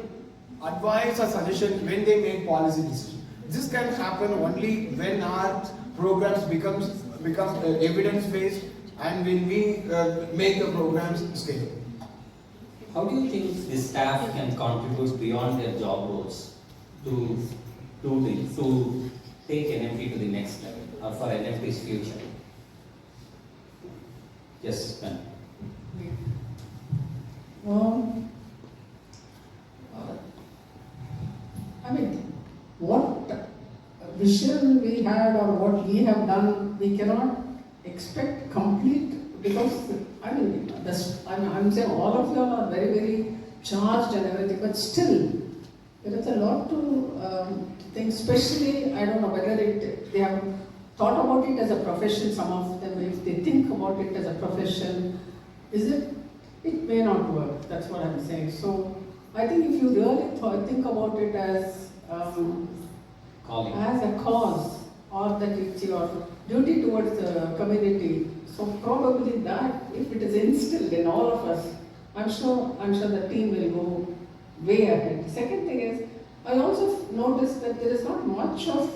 advice or suggestion when they make policy decisions. This can happen only when our programs become evidence-based and when we make the programs scalable. How do you think the staff can contribute beyond their job roles to take NMT to the next level or for NMT's future? Yes, ma'am. What vision we had or what we have done, we cannot expect complete, because I'm saying all of you are very charged and everything, but still there is a lot to think. Especially, I don't know whether they have thought about it as a profession. Some of them, if they think about it as a profession, it may not work. That's what I'm saying. So I think if you really think about it as a cause, or that it's your duty towards the community, so probably that, if it is instilled in all of us, I'm sure the team will go way ahead. Second thing is, I also noticed that there is not much of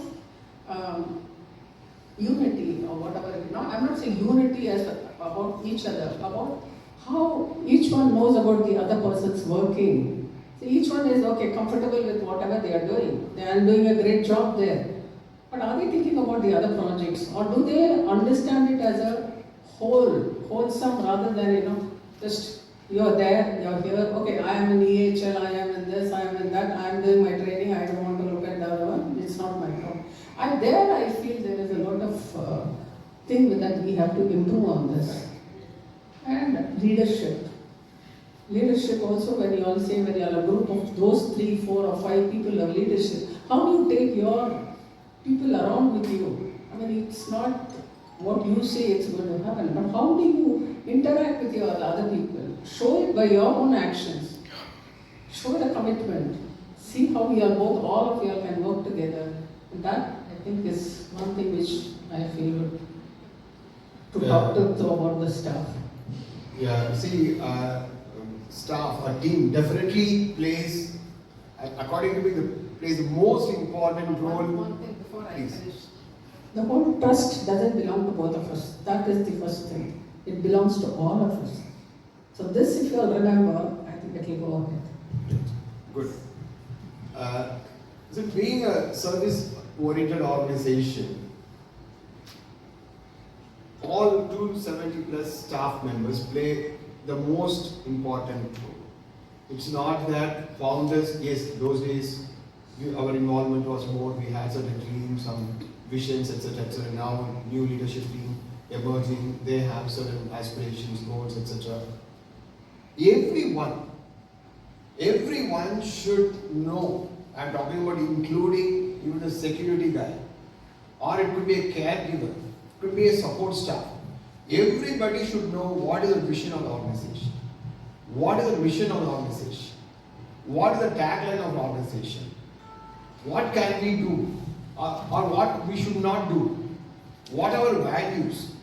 unity or whatever. I'm not saying unity as about each other, about how each one knows about the other person's working. So each one is comfortable with whatever they are doing. They are doing a great job there. But are they thinking about the other projects, or do they understand it as a wholesome, rather than just you're there, you're here, I am in EHL, I am in this, I am in that, I am doing my training, I don't want to look at the other one, it's not my problem. And there I feel there is a lot of thing that we have to improve on this. And leadership. Leadership also, when you all say when you are a group of those 3, 4 or 5 people of leadership, how do you take your people around with you? It's not what you say it's going to happen, but how do you interact with your other people? Show it by your own actions. Show the commitment. See how all of you all can work together. And that, I think, is one thing which I feel to talk to about the staff. Yeah, see, staff, our team definitely plays, according to me, plays the most important role. One thing before I finish. The whole trust doesn't belong to both of us. That is the first thing. It belongs to all of us. So this, if you all remember, I think it will go ahead. Good. So being a service-oriented organization, all 270 plus staff members play the most important role. It's not that founders, yes, those days our involvement was more, we had certain dreams, some visions, etc., etc. Now new leadership team emerging, they have certain aspirations, goals, etc. Everyone should know. I'm talking about including even the security guy, or it could be a caregiver, it could be a support staff. Everybody should know what is the vision of the organization, what is the mission of the organization, what is the tagline of the organization, what can we do, or what we should not do, what are our values.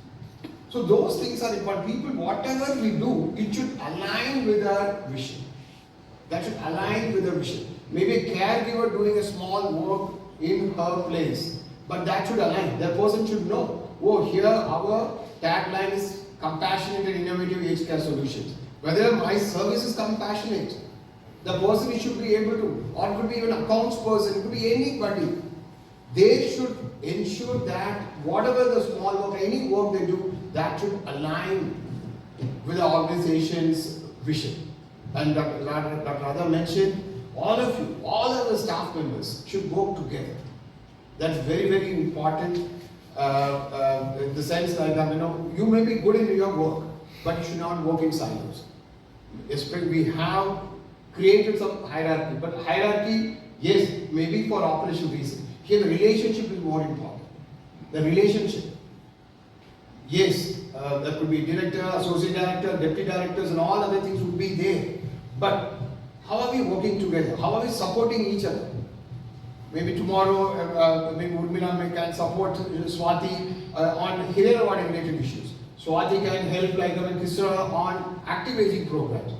So those things are important. People, whatever we do, it should align with our vision. That should align with the vision. Maybe a caregiver doing a small work in her place, but that should align. That person should know, oh, here our tagline is compassionate and innovative aged care solutions. Whether my service is compassionate, the person should be able to, or it could be even an accounts person, it could be anybody. They should ensure that whatever the small work, any work they do, that should align with the organization's vision. And Dr. Radha mentioned, all of you, all of the staff members should work together. That's very, very important. In the sense that you may be good in your work, but you should not work in silos. Especially we have created some hierarchy, but hierarchy, yes, maybe for operational reasons. Here the relationship is more important. The relationship. Yes, there could be director, associate director, deputy directors and all other things would be there. But how are we working together? How are we supporting each other? Maybe tomorrow, maybe Urmila can support Swati on Hirayawadi related issues. Swati can help Kisra on active aging programs.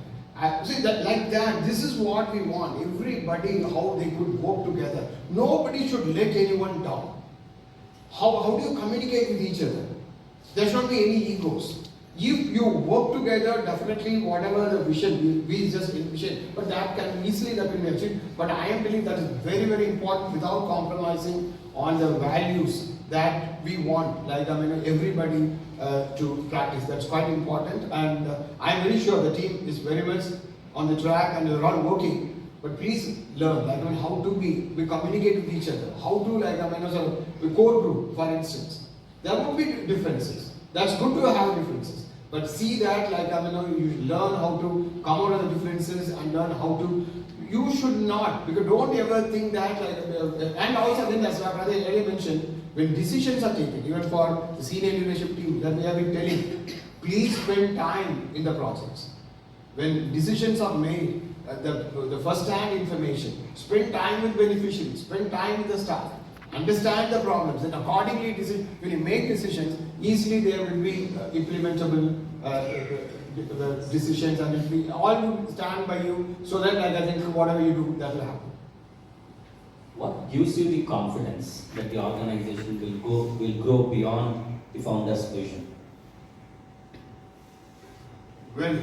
See that like that, this is what we want. Everybody, how they could work together. Nobody should let anyone down. How do you communicate with each other? There should not be any egos. If you work together, definitely whatever the vision, we just envision, but that can easily be achieved. But I am telling that is very, very important without compromising on the values that we want, everybody to practice. That's quite important, and I am very sure the team is very much on the track and they're all working. But please learn, how to we communicate with each other, how to a core group, for instance. There will be differences. That's good to have differences. But see that you learn how to come out of the differences and learn how to. You should not, because don't ever think that and also then as Radha earlier mentioned, when decisions are taken, even for the senior leadership team that we have been telling, please spend time in the process. When decisions are made, the first-hand information, spend time with beneficiaries, spend time with the staff, understand the problems, and accordingly, when you make decisions, easily there will be implementable decisions, and it will all will stand by you, so that I think whatever you do, that will happen. What gives you the confidence that the organization will grow beyond the founder's vision? Well,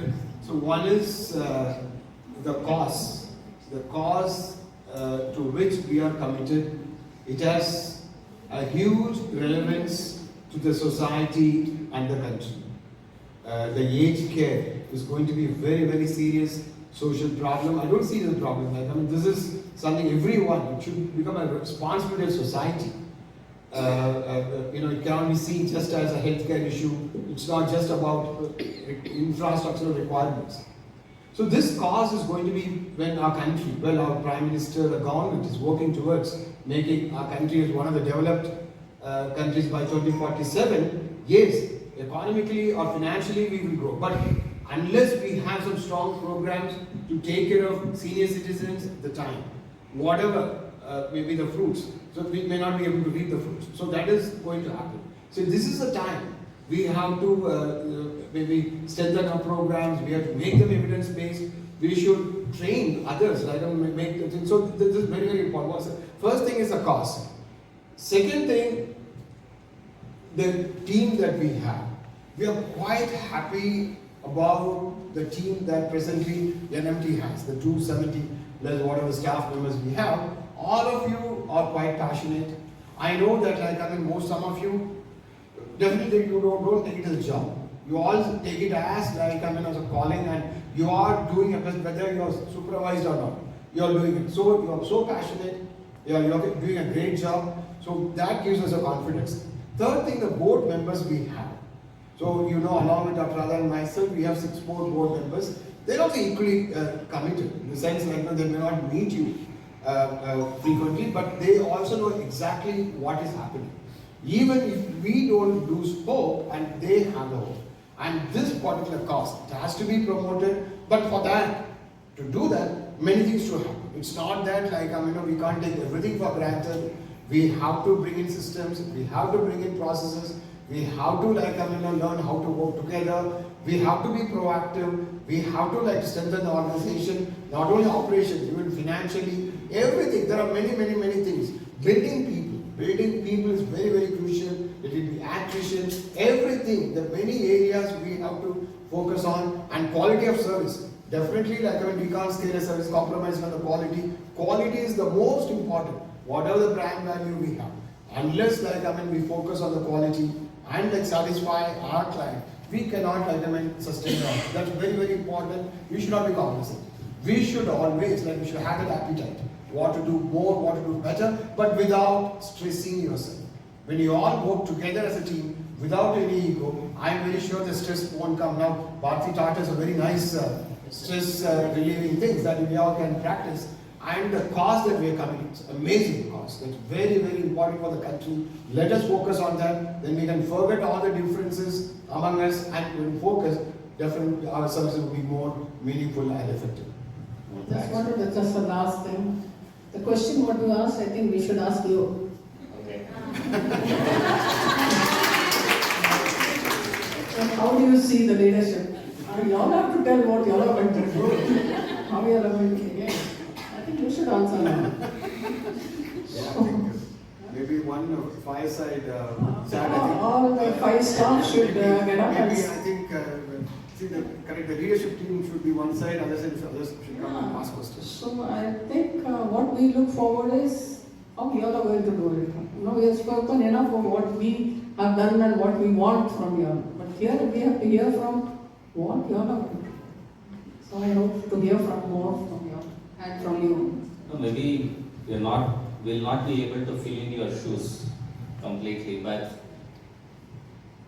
so one is the cause. The cause to which we are committed. It has a huge relevance to the society and the country. The aged care is going to be a very, very serious social problem. I don't see it as a problem. This is something everyone, it should become a responsibility of society. It cannot be seen just as a healthcare issue. It's not just about infrastructural requirements. So this cause is going to be when our country, our Prime Minister, the government is working towards making our country as one of the developed countries by 2047. Yes, economically or financially we will grow. But unless we have some strong programs to take care of senior citizens at the time, whatever may be the fruits, so we may not be able to reap the fruits. So that is going to happen. So this is the time we have to maybe strengthen our programs, we have to make them evidence-based, we should train others, make the thing. So this is very, very important. First thing is the cost. Second thing, the team that we have. We are quite happy about the team that presently NMT has, the 270 plus whatever staff members we have. All of you are quite passionate. I know that some of you, definitely you don't take it as a job. You all take it as as a calling, and you are doing your best, whether you are supervised or not. You are doing it. So you are so passionate. You are doing a great job. So that gives us a confidence. Third thing, the board members we have. So along with Dr. Radha and myself, we have 6 more board members. They're also equally committed in the sense they may not meet you frequently, but they also know exactly what is happening. Even if we don't lose hope and they have the hope. And this particular cause, it has to be promoted, but for that, to do that, many things should happen. It's not that like, we can't take everything for granted. We have to bring in systems, we have to bring in processes, we have to learn how to work together, we have to be proactive, we have to strengthen the organization, not only operations, even financially, everything. There are many things. Building people is very, very crucial. It will be attrition, everything. The many areas we have to focus on, and quality of service. Definitely, we can't scale a service compromise on the quality. Quality is the most important. Whatever the brand value we have, unless we focus on the quality and satisfy our client, we cannot sustain that. That's very, very important. We should not be cognizant. We should always we should have that appetite. What to do more, what to do better, but without stressing yourself. When you all work together as a team, without any ego, I am very sure the stress won't come. Now, Bharti taught us a very nice stress relieving things that we all can practice. And the cause that we are coming, it's amazing cause. That's very, very important for the country. Let us focus on that. Then we can forget all the differences among us, and when we focus, definitely our services will be more meaningful and effective. Just wanted to just the last thing. The question what you asked, I think we should ask you. Okay. How do you see the leadership? You all have to tell what you all are going to do. How you are going to begin. I think you should answer now. Maybe one fireside chat. All the 5 staff should get up Maybe and I think the leadership team should be one side, others should come and ask questions. So I think what we look forward is how we all are going to do it. We have spoken enough of what we have done and what we want from you all. But here we have to hear from what you all are going to do. So I hope to hear from more from you and from you. No, maybe we'll not be able to fill in your shoes completely, but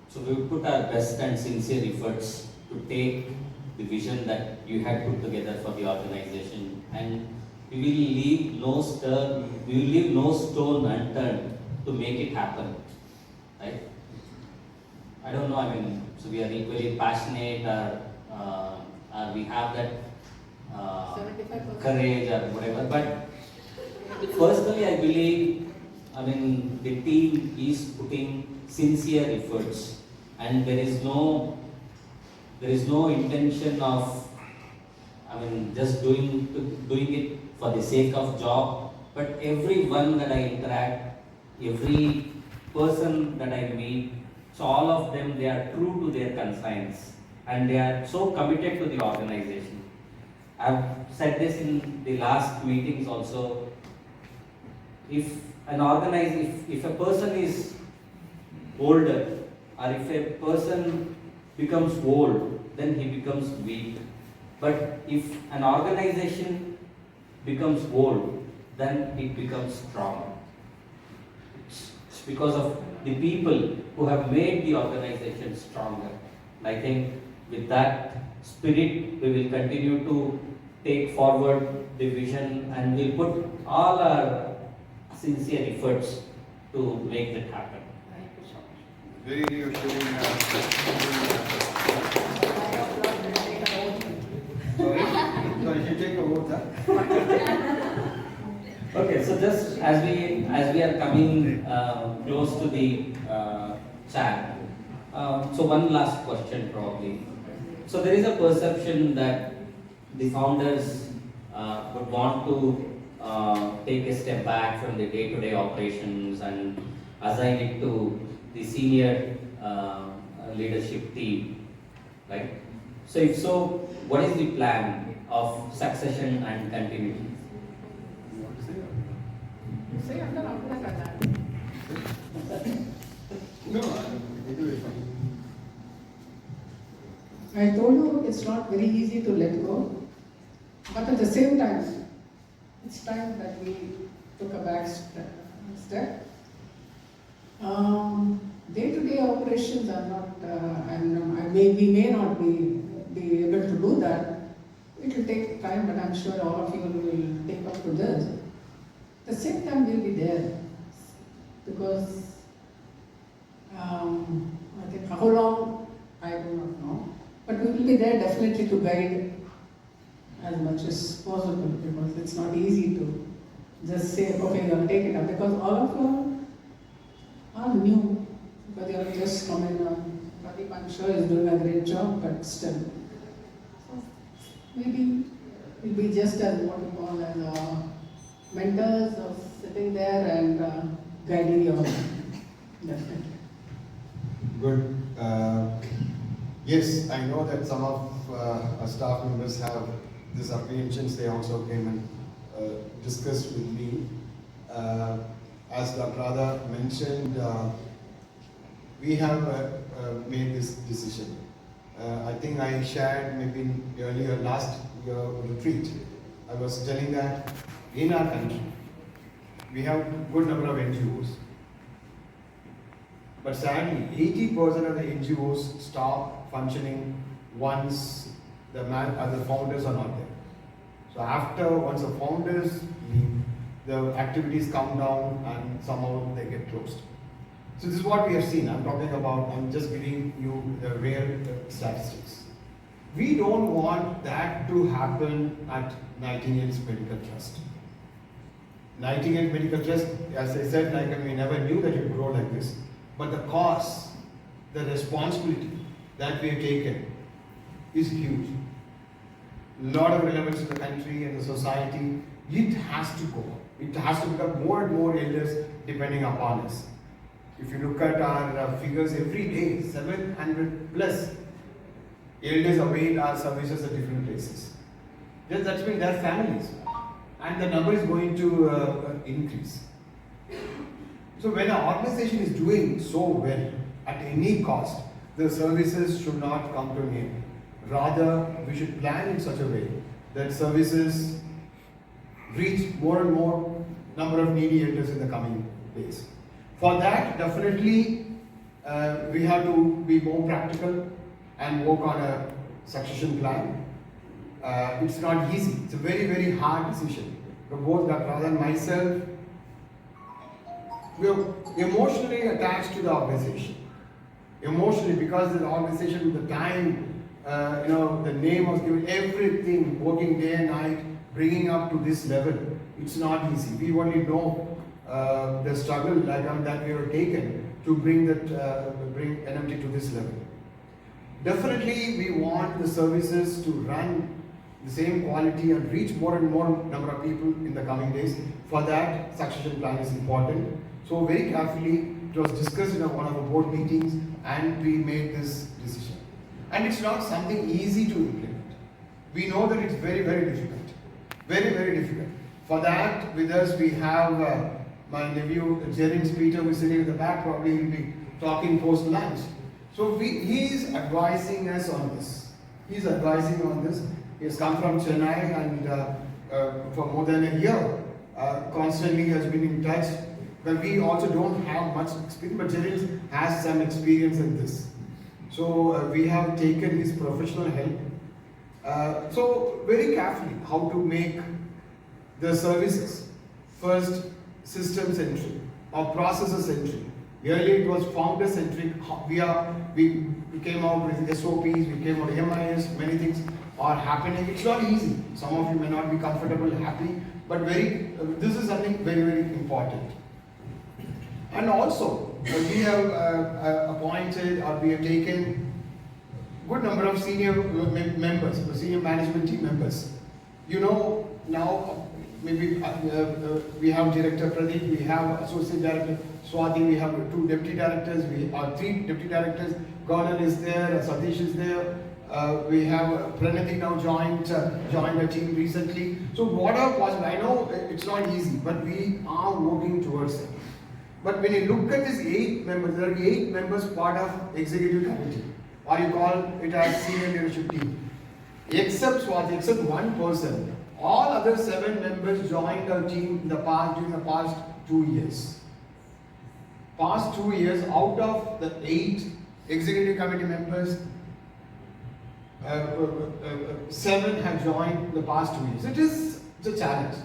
so we will put our best and sincere efforts to take the vision that you had put together for the organization, and we will leave no stone unturned to make it happen, right? I don't know, so we are equally passionate or we have that 75%. courage or whatever, but personally I believe, the team is putting sincere efforts, and there is no intention of, just doing it for the sake of job. But everyone that I interact, every person that I meet, so all of them, they are true to their conscience, and they are so committed to the organization. I've said this in the last meetings also. If a person is older, or if a person becomes old, then he becomes weak. But if an organization becomes old, then it becomes strong. It's because of the people who have made the organization stronger. I think with that spirit, we will continue to take forward the vision, and we'll put all our sincere efforts to make that happen. Very reassuring. Sorry, you take a vote, huh? Okay, so just as we are coming close to the chat, so one last question probably. So there is a perception that the founders would want to take a step back from the day-to-day operations and assign it to the senior leadership team, right? So if so, what is the plan of succession and continuity? Say after that. No, it will be fine. I told you it's not very easy to let go, but at the same time, it's time that we took a back step. Day-to-day operations are not, we may not be able to do that. It will take time, but I'm sure all of you will take up to this. At the same time, we'll be there because I think how long, I do not know. But we will be there definitely to guide as much as possible, because it's not easy to just say, okay, you'll take it up, because all of you are new, because you have just come in. Pradeep, I'm sure, is doing a great job, but still. So maybe we'll be just as what you call as mentors of sitting there and guiding you all. Definitely. Good. Yes, I know that some of our staff members have these apprehensions. They also came and discussed with me. As Dr. Radha mentioned, we have made this decision. I think I shared maybe earlier last year retreat. I was telling that in our country, we have a good number of NGOs. But sadly, 80% of the NGOs stop functioning once the founders are not there. So once the founders leave, the activities come down and somehow they get closed. So this is what we have seen. I'm just giving you the real statistics. We don't want that to happen at Nightingale's Medical Trust. Nightingale Medical Trust, as I said, we never knew that it would grow like this. But the cost, the responsibility that we have taken is huge. A lot of relevance to the country and the society. It has to go. It has to become more and more elders depending upon us. If you look at our figures every day, 700 plus elders avail our services at different places. That's means their families. And the number is going to increase. So when an organization is doing so well at any cost, the services should not come to an end. Rather, we should plan in such a way that services reach more and more number of needy elders in the coming days. For that, definitely, we have to be more practical and work on a succession plan. It's not easy. It's a very, very hard decision. Both Dr. Radha and myself, we are emotionally attached to the organization. Emotionally, because the organization, the time, the name was given, everything, working day and night, bringing up to this level. It's not easy. We only know the struggle that we have taken to bring NMT to this level. Definitely, we want the services to run the same quality and reach more and more number of people in the coming days. For that, succession plan is important. So very carefully, it was discussed in one of the board meetings and we made this decision. And it's not something easy to implement. We know that it's very, very difficult. Very, very difficult. For that, with us, we have my nephew, James Peter, who is sitting in the back, probably will be talking post-lunch. So he is advising us on this. He is advising on this. He has come from Chennai and for more than a year, constantly has been in touch. But we also don't have much experience, but James has some experience in this. So we have taken his professional help. So very carefully, how to make the services first system-centric or processes-centric. Earlier it was founder-centric. We came out with SOPs, we came out with MIS, many things are happening. It's not easy. Some of you may not be comfortable, happy, but this is something very, very important. And also, we have appointed or we have taken good number of senior members, senior management team members. Now maybe we have Director Pradeep, we have Associate Director Swati, we have 2 Deputy Directors, we have 3 Deputy Directors, Gaurav is there, Satish is there, we have Pranati now joined the team recently. So whatever possible, I know it's not easy, but we are working towards it. But when you look at these 8 members, there are 8 members part of executive committee, or you call it as senior leadership team. Except Swati, except one person, all other 7 members joined our team during the past 2 years. Past 2 years, out of the 8 executive committee members, 7 have joined the past 2 years. It's a challenge.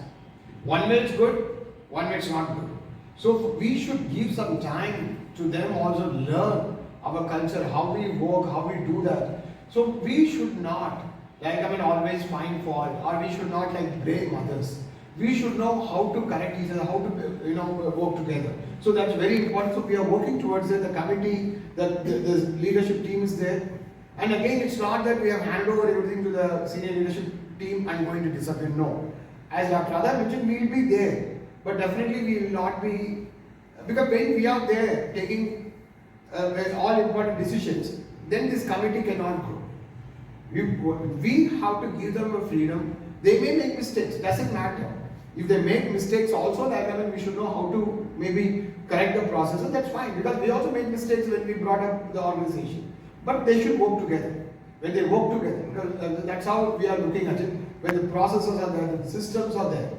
One way it's good, one way it's not good. So we should give some time to them also learn our culture, how we work, how we do that. So we should not, always find fault, or we should not blame others. We should know how to correct each other, how to work together. So that's very important. So we are working towards it. The committee, the leadership team is there. And again, it's not that we have handed over everything to the senior leadership team and going to disappear. No. As Dr. Radha mentioned, we will be there. But definitely we will not be, because when we are there taking all important decisions, then this committee cannot grow. We have to give them a freedom. They may make mistakes, doesn't matter. If they make mistakes also, we should know how to maybe correct the process, and that's fine, because we also made mistakes when we brought up the organization. But they should work together. When they work together, because that's how we are looking at it. When the processes are there, the systems are there,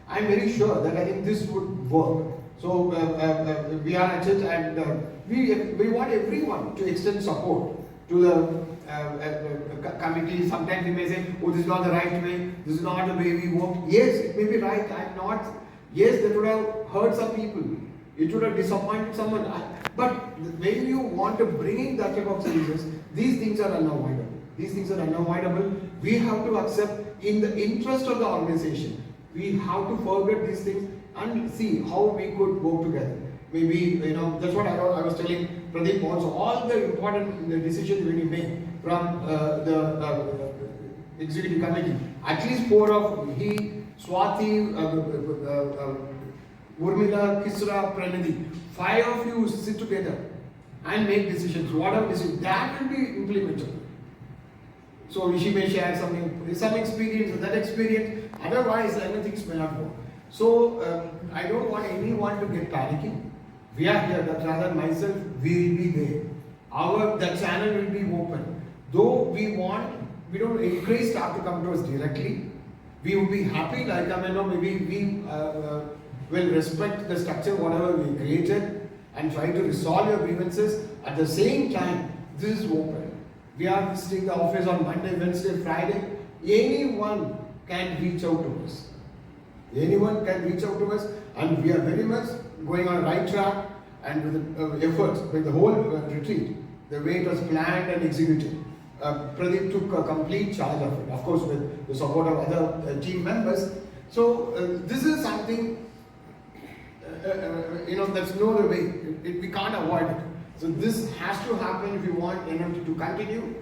I'm very sure that I think this would work. So we are at it, and we want everyone to extend support to the committee. Sometimes we may say, oh, this is not the right way, this is not the way we work. Yes, it may be right, I'm not. Yes, that would have hurt some people, it would have disappointed someone. But when you want to bring in that type of services, these things are unavoidable. These things are unavoidable. We have to accept, in the interest of the organization, we have to forget these things and see how we could work together. Maybe, that's what I was telling Pradeep also. All the important decisions when you make from the executive committee, at least 4 of he, Swati, Urmila, Kisra, Pranidhi, 5 of you sit together and make decisions. Whatever decision, that will be implemented. So she may share some experience, that experience. Otherwise, things may not work. So I don't want anyone to get panicking. We are here, Dr. Radha and myself, we will be there. The channel will be open. Though we don't encourage staff to come to us directly. We would be happy, maybe we will respect the structure, whatever we created, and try to resolve your grievances. At the same time, this is open. We are visiting the office on Monday, Wednesday, Friday. Anyone can reach out to us. Anyone can reach out to us, and we are very much going on the right track, and with the efforts, with the whole retreat, the way it was planned and executed. Pradeep took a complete charge of it, of course with the support of other team members. So this is something, there's no other way, we can't avoid it. So this has to happen if you want NMT to continue.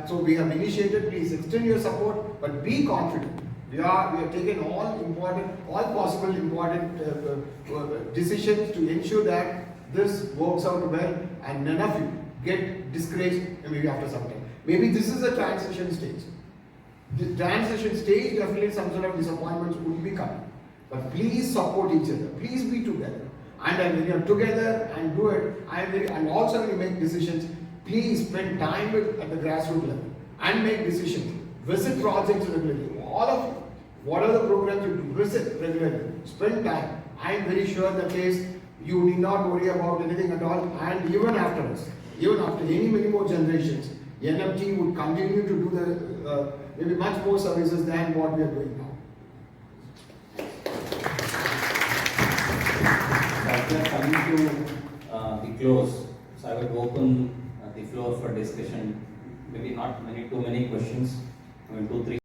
So we have initiated, please extend your support, but be confident. We have taken all possible important decisions to ensure that this works out well and none of you get discouraged maybe after some time. Maybe this is a transition stage. The transition stage, definitely some sort of disappointments would be coming. But please support each other. Please be together. And when you're together and do it, and also when you make decisions, please spend time at the grassroots level and make decisions. Visit projects regularly. All of you, what are the programs you do? Visit regularly. Spend time. I'm very sure the case you need not worry about anything at all. And even after us, even after many more generations, NMT would continue to do the maybe much more services than what we are doing now. As we are coming to the close, so I would open the floor for discussion. Maybe not too many questions. 2, 3.